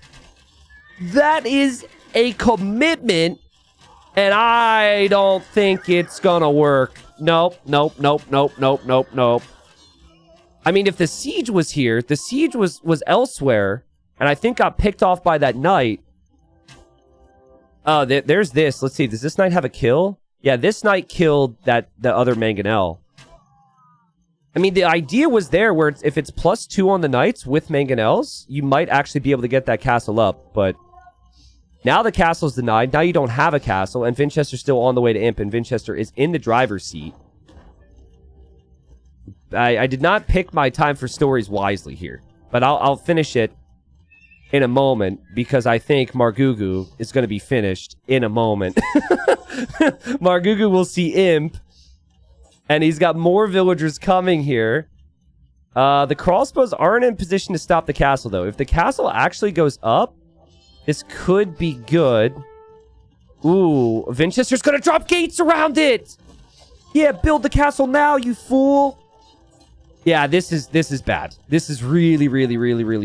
That is a commitment, and I don't think it's gonna work. Nope. I mean, if the siege was here, the siege was elsewhere, and I think got picked off by that knight. Oh, there's this. Let's see. Does this knight have a kill? Yeah, this knight killed the other Mangonel. I mean, the idea was there where if it's +2 on the knights with Mangonels, you might actually be able to get that castle up, but now the castle's denied. Now you don't have a castle, and Vinchester's still on the way to Imp, and Vinchester is in the driver's seat. I did not pick my time for stories wisely here, but I'll finish it in a moment, because I think Margou is going to be finished in a moment. Margou will see Imp, and he's got more villagers coming here. The crossbows aren't in position to stop the castle, though. If the castle actually goes up, this could be good. Ooh, Vinchester's going to drop gates around it! Yeah, build the castle now, you fool! Yeah, this is bad. This is really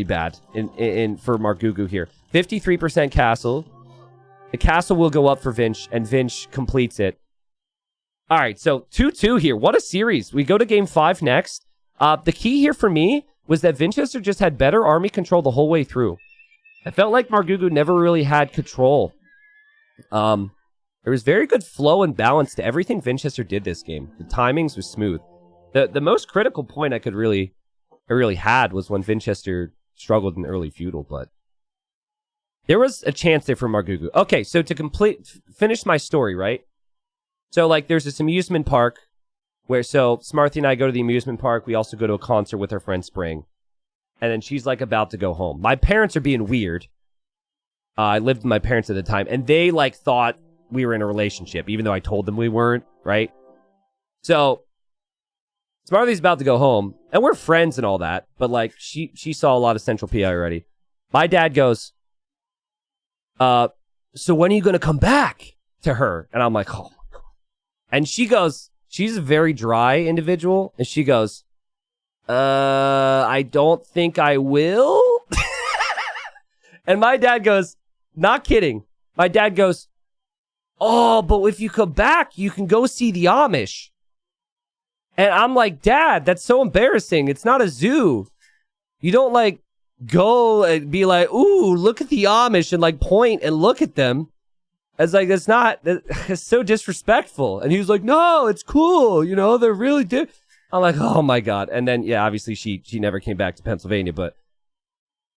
bad for Margou here. 53% castle. The castle will go up for Vinch, and Vinch completes it. All right, so 2-2 here. What a series. We go to game 5 next. The key here for me was that Vinchester just had better army control the whole way through. I felt like Margou never really had control. There was very good flow and balance to everything Vinchester did this game. The timings was smooth. The most critical point I really had was when Vinchester struggled in early feudal, but there was a chance there for Margou. Okay, so to finish my story, right? So, like, there's this amusement park where, so Smarthy and I go to the amusement park. We also go to a concert with our friend Spring. And then she's, like, about to go home. My parents are being weird. I lived with my parents at the time, and they, like, thought we were in a relationship, even though I told them we weren't, right? So, Smarthy's about to go home, and we're friends and all that, but, like, she saw a lot of Central PI already. My dad goes, so when are you going to come back to her? And I'm like, oh. And she goes, she's a very dry individual, and she goes, I don't think I will. And my dad goes, not kidding. My dad goes, oh, but if you come back, you can go see the Amish. And I'm like, Dad, that's so embarrassing. It's not a zoo. You don't, like, go and be like, ooh, look at the Amish and, like, point and look at them. It's like, it's so disrespectful. And he was like, no, it's cool. You know, they're really I'm like, oh my God. And then, yeah, obviously she never came back to Pennsylvania, but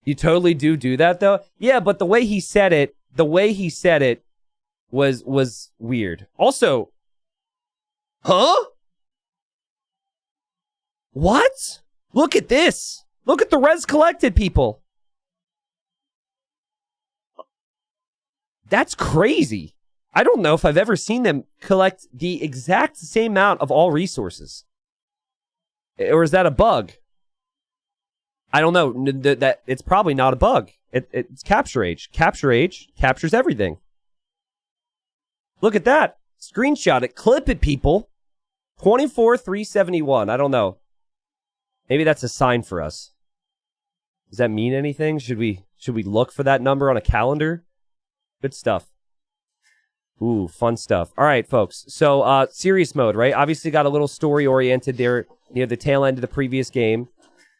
you totally do that though. Yeah, but the way he said it was weird. Also, huh? What? Look at this. Look at the res collected, people. That's crazy. I don't know if I've ever seen them collect the exact same amount of all resources. Or is that a bug? I don't know. That it's probably not a bug. It's capture age. Capture age captures everything. Look at that. Screenshot it. Clip it, people. 24,371. I don't know. Maybe that's a sign for us. Does that mean anything? Should we look for that number on a calendar? Good stuff. Ooh, fun stuff. All right, folks. So, serious mode, right? Obviously got a little story-oriented there near the tail end of the previous game.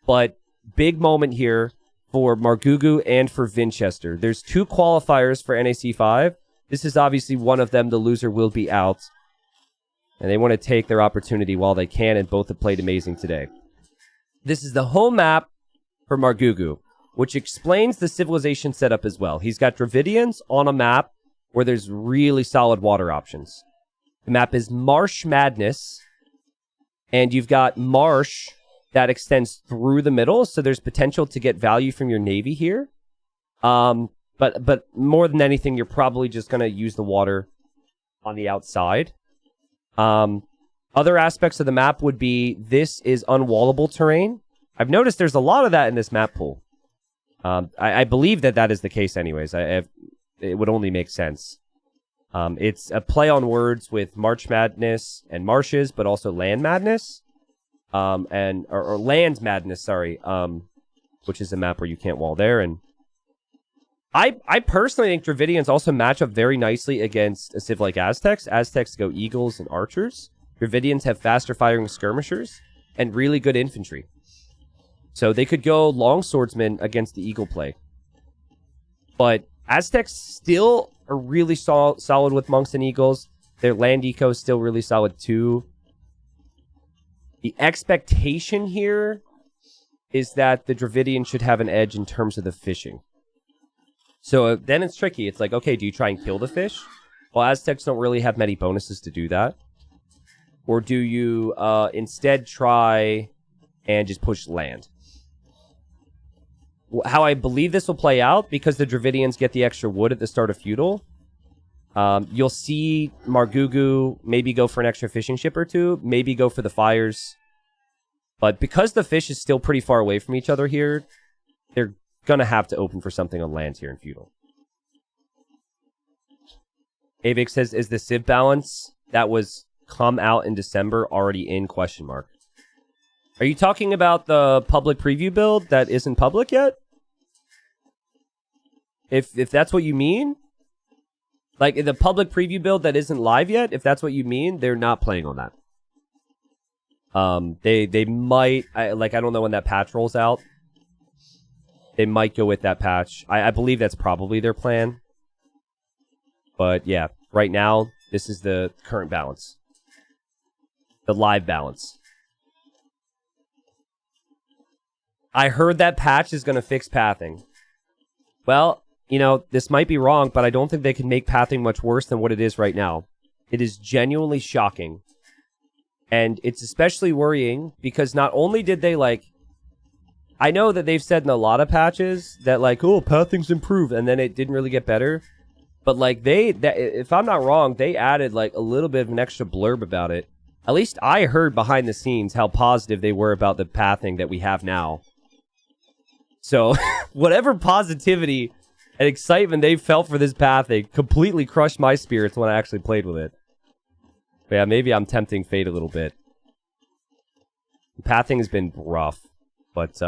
But big moment here for Margou and for Vinchester. There's 2 qualifiers for NAC 5. This is obviously one of them. The loser will be out. And they want to take their opportunity while they can, and both have played amazing today. This is the home map for Margou, which explains the civilization setup as well. He's got Dravidians on a map where there's really solid water options. The map is Marsh Madness, and you've got marsh that extends through the middle, so there's potential to get value from your navy here. But more than anything, you're probably just going to use the water on the outside. Other aspects of the map would be this is unwallable terrain. I've noticed there's a lot of that in this map pool. I believe that is the case anyways. It would only make sense. It's a play on words with March Madness and marshes, but also Land Madness. Or Land Madness, sorry. Which is a map where you can't wall there. And I personally think Dravidians also match up very nicely against a civ like Aztecs. Aztecs go Eagles and Archers. Dravidians have faster firing skirmishers and really good infantry. So they could go long swordsmen against the Eagle play. But Aztecs still are really solid with monks and eagles. Their land eco is still really solid too. The expectation here is that the Dravidian should have an edge in terms of the fishing. So then it's tricky. It's like, okay, do you try and kill the fish? Well, Aztecs don't really have many bonuses to do that. Or do you instead try and just push land? How I believe this will play out, because the Dravidians get the extra wood at the start of Feudal, you'll see Margou maybe go for an extra fishing ship or two, maybe go for the fires. But because the fish is still pretty far away from each other here, they're going to have to open for something on land here in Feudal. Avix says, is the Civ balance that was come out in December already in ? Are you talking about the public preview build that isn't public yet? If that's what you mean, like the public preview build that isn't live yet, if that's what you mean, they're not playing on that. They might, I don't know when that patch rolls out. They might go with that patch. I believe that's probably their plan. But yeah, right now, this is the current balance. The live balance. I heard that patch is going to fix pathing. Well, you know, this might be wrong, but I don't think they can make pathing much worse than what it is right now. It is genuinely shocking. And it's especially worrying because not only did they, like... I know that they've said in a lot of patches that, like, oh, pathing's improved, and then it didn't really get better. But, like, if I'm not wrong, they added, like, a little bit of an extra blurb about it. At least I heard behind the scenes how positive they were about the pathing that we have now. So, whatever positivity and excitement they felt for this pathing completely crushed my spirits when I actually played with it. But yeah, maybe I'm tempting fate a little bit. Pathing has been rough. But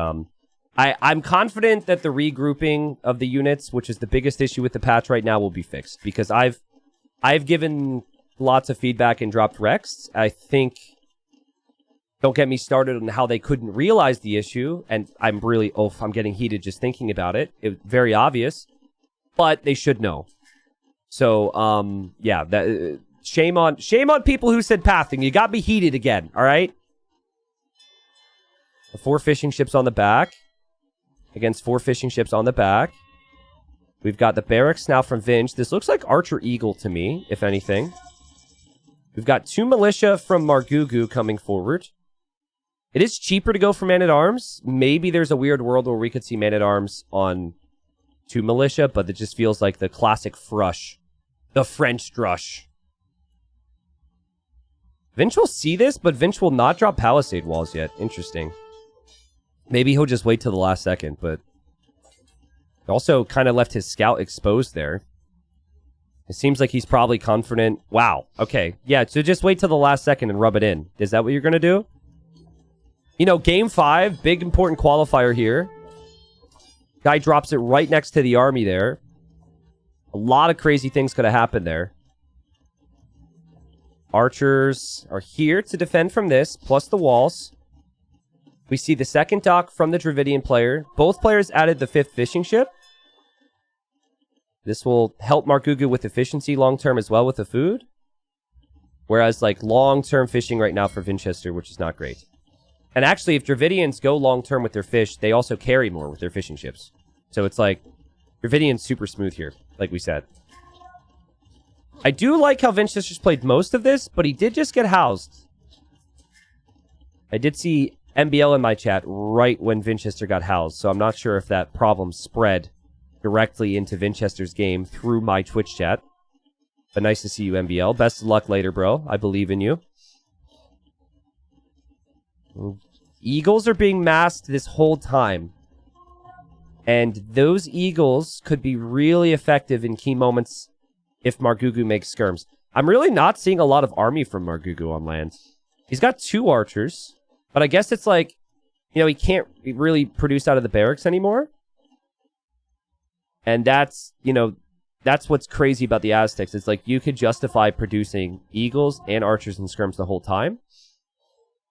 I'm confident that the regrouping of the units, which is the biggest issue with the patch right now, will be fixed. Because I've given lots of feedback and dropped Rex. I think, don't get me started on how they couldn't realize the issue. And I'm really, I'm getting heated just thinking about it. It's very obvious. But they should know. So, yeah, shame on people who said pathing. You got me heated again, all right? The 4 fishing ships on the back. Against 4 fishing ships on the back. We've got the barracks now from Vinch. This looks like Archer Eagle to me, if anything. We've got 2 militia from Margou coming forward. It is cheaper to go for Man-at-Arms. Maybe there's a weird world where we could see Man-at-Arms on 2 militia, but it just feels like the classic frush. The French drush. Vinch will see this, but Vinch will not drop palisade walls yet. Interesting. Maybe he'll just wait till the last second, but... also kind of left his scout exposed there. It seems like he's probably confident. Wow. Okay. Yeah, so just wait till the last second and rub it in. Is that what you're going to do? You know, game 5, big important qualifier here. Guy drops it right next to the army there. A lot of crazy things could have happened there. Archers are here to defend from this, plus the walls. We see the second dock from the Dravidian player. Both players added the 5th fishing ship. This will help Margou with efficiency long-term as well with the food. Whereas, like, long-term fishing right now for Vinchester, which is not great. And actually, if Dravidians go long-term with their fish, they also carry more with their fishing ships. So it's like, Dravidian's super smooth here, like we said. I do like how Vinchester's played most of this, but he did just get housed. I did see MBL in my chat right when Vinchester got housed, so I'm not sure if that problem spread directly into Vinchester's game through my Twitch chat. But nice to see you, MBL. Best of luck later, bro. I believe in you. Eagles are being masked this whole time. And those eagles could be really effective in key moments if Margou makes skirms. I'm really not seeing a lot of army from Margou on land. He's got 2 archers, but I guess it's like, you know, he can't really produce out of the barracks anymore. And that's, you know, that's what's crazy about the Aztecs. It's like you could justify producing eagles and archers and skirms the whole time.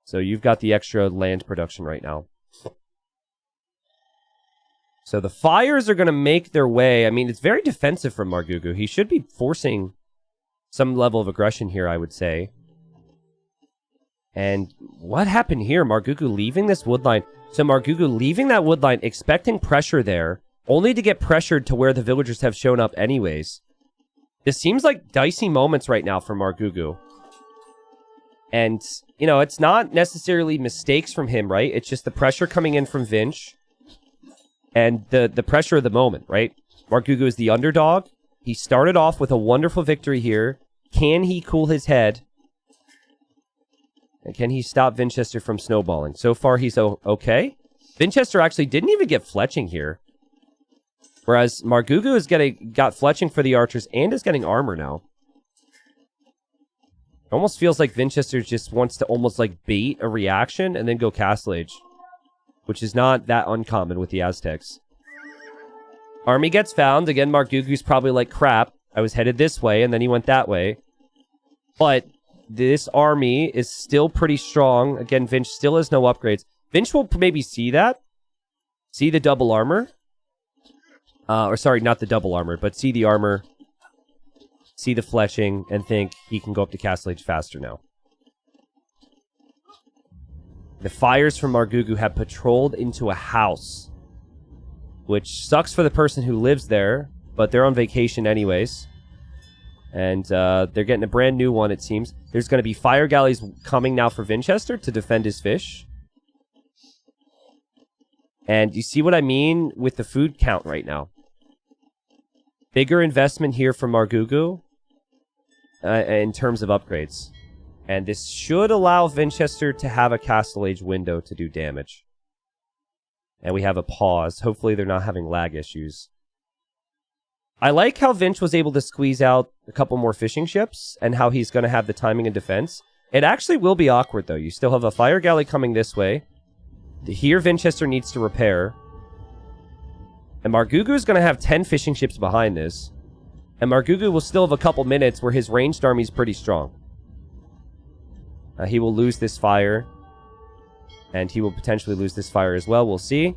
So you've got the extra land production right now. So the fires are going to make their way. I mean, it's very defensive from Margou. He should be forcing some level of aggression here, I would say. And what happened here? Margou leaving this woodline. So Margou leaving that woodline, expecting pressure there, only to get pressured to where the villagers have shown up anyways. This seems like dicey moments right now for Margou. And, you know, it's not necessarily mistakes from him, right? It's just the pressure coming in from Vinch. And the pressure of the moment, right? Margou is the underdog. He started off with a wonderful victory here. Can he cool his head? And can he stop Vinchester from snowballing? So far, he's okay. Vinchester actually didn't even get fletching here. Whereas Margou is got fletching for the archers and is getting armor now. It almost feels like Vinchester just wants to almost like bait a reaction and then go Castle Age. Which is not that uncommon with the Aztecs. Army gets found. Again, Margou's probably like, crap, I was headed this way, and then he went that way. But this army is still pretty strong. Again, Vinch still has no upgrades. Vinch will maybe see that. See the double armor. Or sorry, not the double armor, but see the armor. See the fletching, and think he can go up to Castle Age faster now. The fires from Margou have patrolled into a house. Which sucks for the person who lives there, but they're on vacation anyways. And they're getting a brand new one, it seems. There's going to be fire galleys coming now for Vinchester to defend his fish. And you see what I mean with the food count right now. Bigger investment here from Margou in terms of upgrades. And this should allow Vinchester to have a Castle Age window to do damage. And we have a pause. Hopefully they're not having lag issues. I like how Vinch was able to squeeze out a couple more fishing ships and how he's going to have the timing and defense. It actually will be awkward, though. You still have a fire galley coming this way. Here, Vinchester needs to repair. And Margou is going to have 10 fishing ships behind this. And Margou will still have a couple minutes where his ranged army is pretty strong. He will lose this fire. And he will potentially lose this fire as well. We'll see.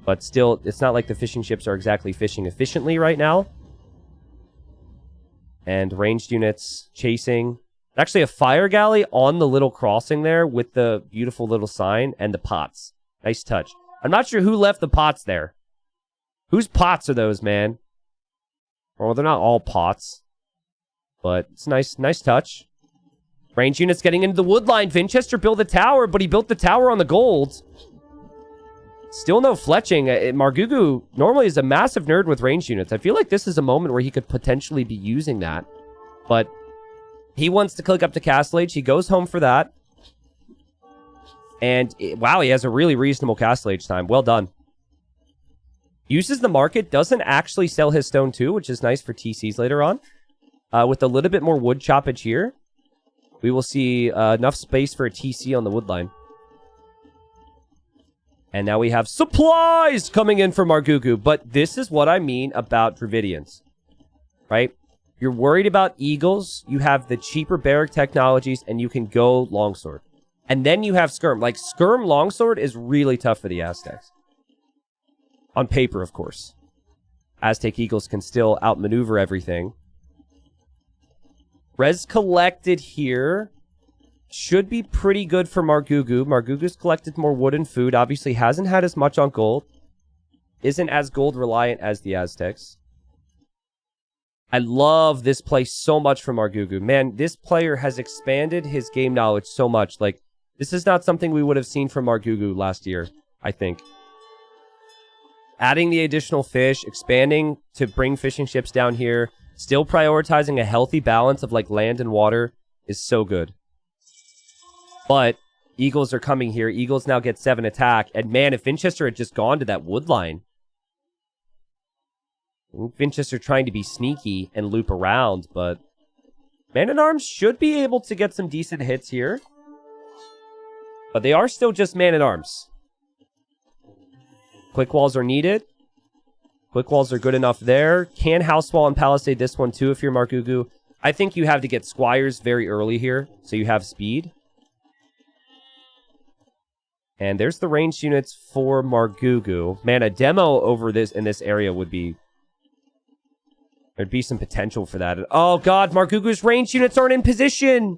But still, it's not like the fishing ships are exactly fishing efficiently right now. And ranged units chasing. Actually, a fire galley on the little crossing there with the beautiful little sign and the pots. Nice touch. I'm not sure who left the pots there. Whose pots are those, man? Well, they're not all pots. But it's nice touch. Range units getting into the wood line. Vinchester built a tower, but he built the tower on the gold. Still no fletching. Margou normally is a massive nerd with range units. I feel like this is a moment where he could potentially be using that. But he wants to click up to Castle Age. He goes home for that. And, wow, he has a really reasonable Castle Age time. Well done. Uses the market. Doesn't actually sell his stone too, which is nice for TCs later on. With a little bit more wood choppage here. We will see enough space for a TC on the wood line. And now we have supplies coming in for Margou. But this is what I mean about Dravidians. Right? You're worried about eagles. You have the cheaper barrack technologies. And you can go longsword. And then you have skirm. Like, skirm longsword is really tough for the Aztecs. On paper, of course. Aztec eagles can still outmaneuver everything. Res collected here should be pretty good for Margou. Margou's collected more wood and food. Obviously hasn't had as much on gold. Isn't as gold reliant as the Aztecs. I love this play so much from Margou. Man, this player has expanded his game knowledge so much. Like, this is not something we would have seen from Margou last year, I think. Adding the additional fish, expanding to bring fishing ships down here, still prioritizing a healthy balance of like land and water is so good. But eagles are coming here. Eagles now get 7 attack. And man, if Vinchester had just gone to that wood line. Vinchester trying to be sneaky and loop around, but Man-at-Arms should be able to get some decent hits here. But they are still just Man-at-Arms. Quick walls are needed. Quick walls are good enough there. Can house wall and palisade this one too if you're Margou. I think you have to get squires very early here, so you have speed. And there's the ranged units for Margou. Man, a demo over this in this area would be... There'd be some potential for that. Oh god, Margou's ranged units aren't in position!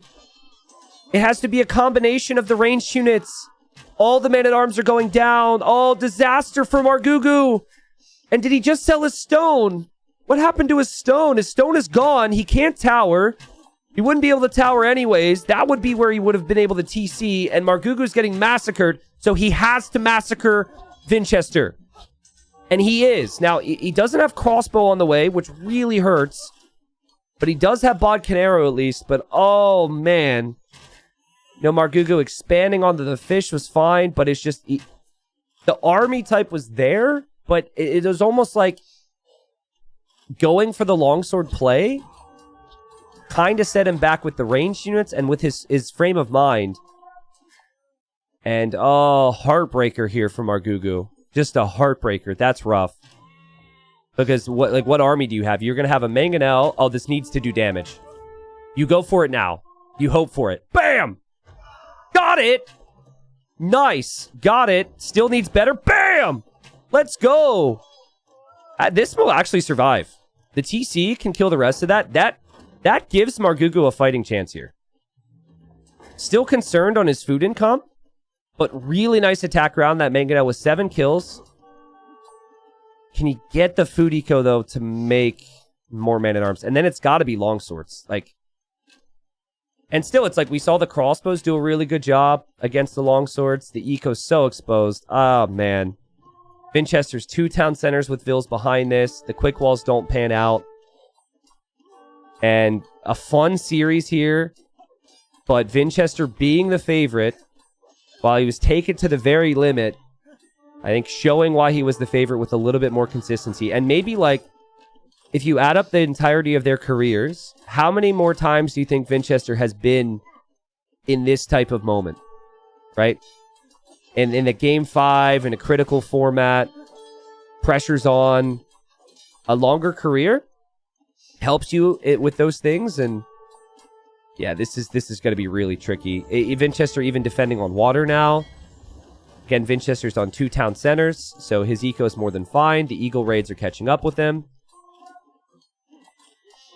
It has to be a combination of the ranged units. All the men-at-arms are going down. Oh, disaster for Margou! And did he just sell his stone? What happened to his stone? His stone is gone. He can't tower. He wouldn't be able to tower anyways. That would be where he would have been able to TC. And Margou's getting massacred. So he has to massacre Vinchester. And he is. Now, he doesn't have crossbow on the way, which really hurts. But he does have Bodcanero at least. But, oh, man. You know, Margou expanding onto the fish was fine. But it's just... the army type was there. But it was almost like... going for the longsword play... kind of set him back with the ranged units and with his frame of mind. And, oh, heartbreaker here for Margou. Just a heartbreaker. That's rough. Because, what army do you have? You're going to have a Mangonel. Oh, this needs to do damage. You go for it now. You hope for it. Bam! Got it! Nice. Got it. Still needs better. Bam! Let's go! This will actually survive. The TC can kill the rest of that. That gives Margou a fighting chance here. Still concerned on his food income, but really nice attack round. That Mangonel with 7 kills. Can he get the food eco, though, to make more man-at-arms. And then it's got to be longswords. Like, and still, it's like we saw the crossbows do a really good job against the longswords. The eco's so exposed. Oh, man. Vinchester's 2 town centers with Vills behind this. The quick walls don't pan out. And a fun series here. But Vinchester being the favorite, while he was taken to the very limit, I think showing why he was the favorite with a little bit more consistency. And maybe, like, if you add up the entirety of their careers, how many more times do you think Vinchester has been in this type of moment? Right? In a game 5, in a critical format, pressure's on. A longer career helps you with those things. And yeah, this is going to be really tricky. Vinchester even defending on water now. Again, Vinchester's on 2 town centers, so his eco is more than fine. The Eagle raids are catching up with him.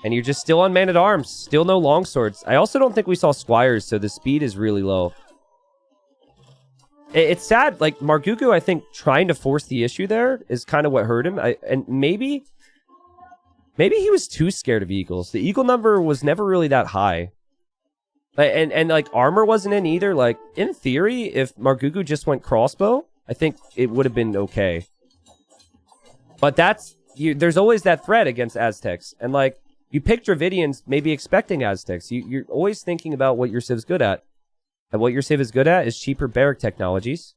And you're just still on man-at-arms. Still no longswords. I also don't think we saw squires, so the speed is really low. It's sad. Like, Margou, I think, trying to force the issue there is kind of what hurt him. And maybe he was too scared of eagles. The eagle number was never really that high. And like, armor wasn't in either. Like, in theory, if Margou just went crossbow, I think it would have been okay. But there's always that threat against Aztecs. And, like, you pick Dravidians maybe expecting Aztecs. You're always thinking about what your civ's good at. And what your civ is good at is cheaper barrack technologies.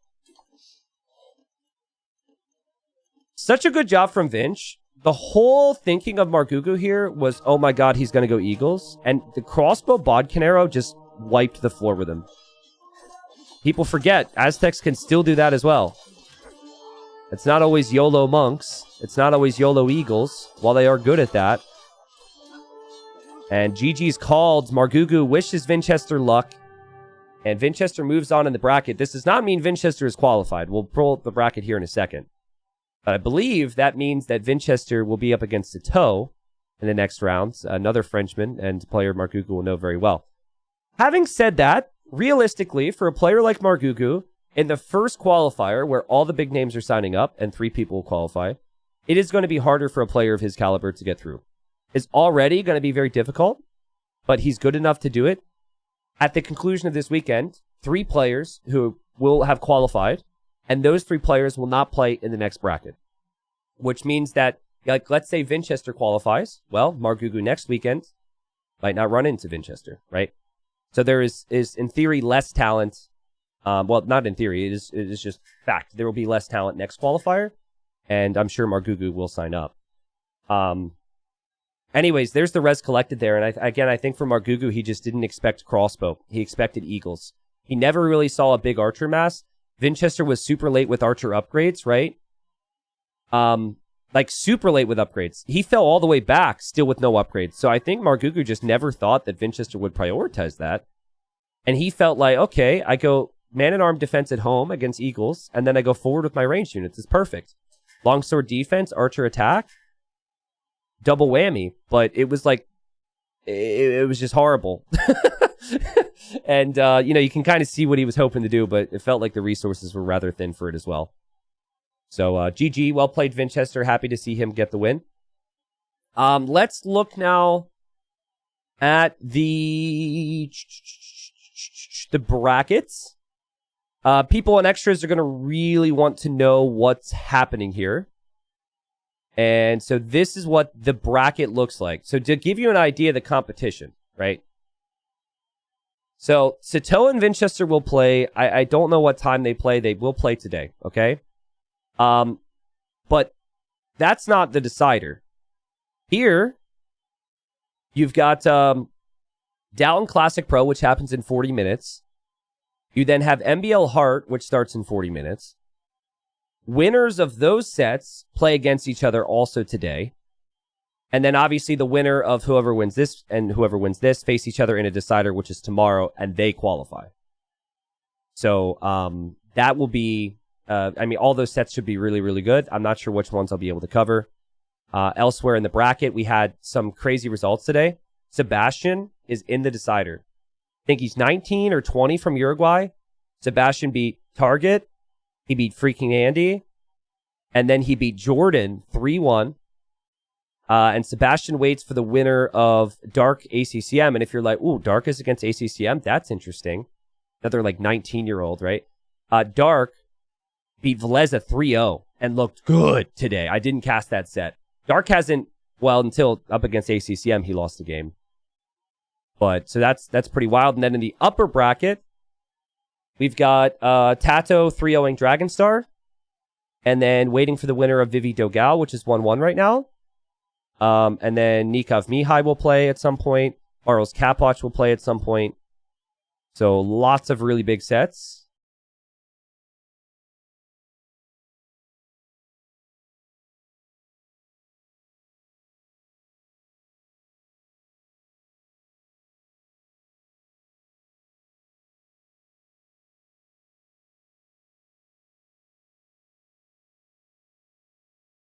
Such a good job from Vinch. The whole thinking of Margou here was, oh my god, he's going to go eagles. And the crossbow Bodcanero just wiped the floor with him. People forget, Aztecs can still do that as well. It's not always YOLO monks. It's not always YOLO eagles, while they are good at that. And GG's called. Margou wishes Vinchester luck. And Vinchester moves on in the bracket. This does not mean Vinchester is qualified. We'll pull up the bracket here in a second. But I believe that means that Vinchester will be up against Citeaux in the next rounds. Another Frenchman and player Margou will know very well. Having said that, realistically, for a player like Margou, in the first qualifier, where all the big names are signing up and 3 people will qualify, it is going to be harder for a player of his caliber to get through. It's already going to be very difficult, but he's good enough to do it. At the conclusion of this weekend, 3 players who will have qualified, and those 3 players will not play in the next bracket. Which means that, like, let's say Vinchester qualifies. Well, Margou next weekend might not run into Vinchester, right? So there is in theory, less talent. Well, not in theory. It is just fact. There will be less talent next qualifier, and I'm sure Margou will sign up. Anyways, there's the res collected there. And I think for Margou, he just didn't expect crossbow. He expected eagles. He never really saw a big archer mass. Vinchester was super late with archer upgrades, right? Like super late with upgrades. He fell all the way back still with no upgrades. So I think Margou just never thought that Vinchester would prioritize that. And he felt like, okay, I go man-at-arm defense at home against eagles, and then I go forward with my ranged units. It's perfect. Longsword defense, archer attack. Double whammy, but it was like, it was just horrible. And, you can kind of see what he was hoping to do, but it felt like the resources were rather thin for it as well. So, GG, well played Vinchester. Happy to see him get the win. Let's look now at the brackets. People on extras are going to really want to know what's happening here. And so this is what the bracket looks like. So to give you an idea of the competition, right? So Citeaux and Vinchester will play. I don't know what time they play. They will play today, okay? But that's not the decider. Here, you've got Dalton Classic Pro, which happens in 40 minutes. You then have MBL Heart, which starts in 40 minutes. Winners of those sets play against each other also today. And then obviously the winner of whoever wins this and whoever wins this face each other in a decider, which is tomorrow, and they qualify. So that will be, all those sets should be really, really good. I'm not sure which ones I'll be able to cover. Elsewhere in the bracket, we had some crazy results today. Sebastian is in the decider. I think he's 19 or 20 from Uruguay. Sebastian beat Target. He beat freaking Andy. And then he beat Jordan 3-1. And Sebastian waits for the winner of Dark ACCM. And if you're like, ooh, Dark is against ACCM, that's interesting. Another like 19-year-old, right? Dark beat Veleza 3-0 and looked good today. I didn't cast that set. Dark hasn't, well, until up against ACCM, he lost the game. But so that's pretty wild. And then in the upper bracket, we've got Tato 3-0ing Dragonstar. And then waiting for the winner of Vivi Dogal, which is 1-1 right now. And then Nikov Mihai will play at some point. Arles Kapwatch will play at some point. So lots of really big sets.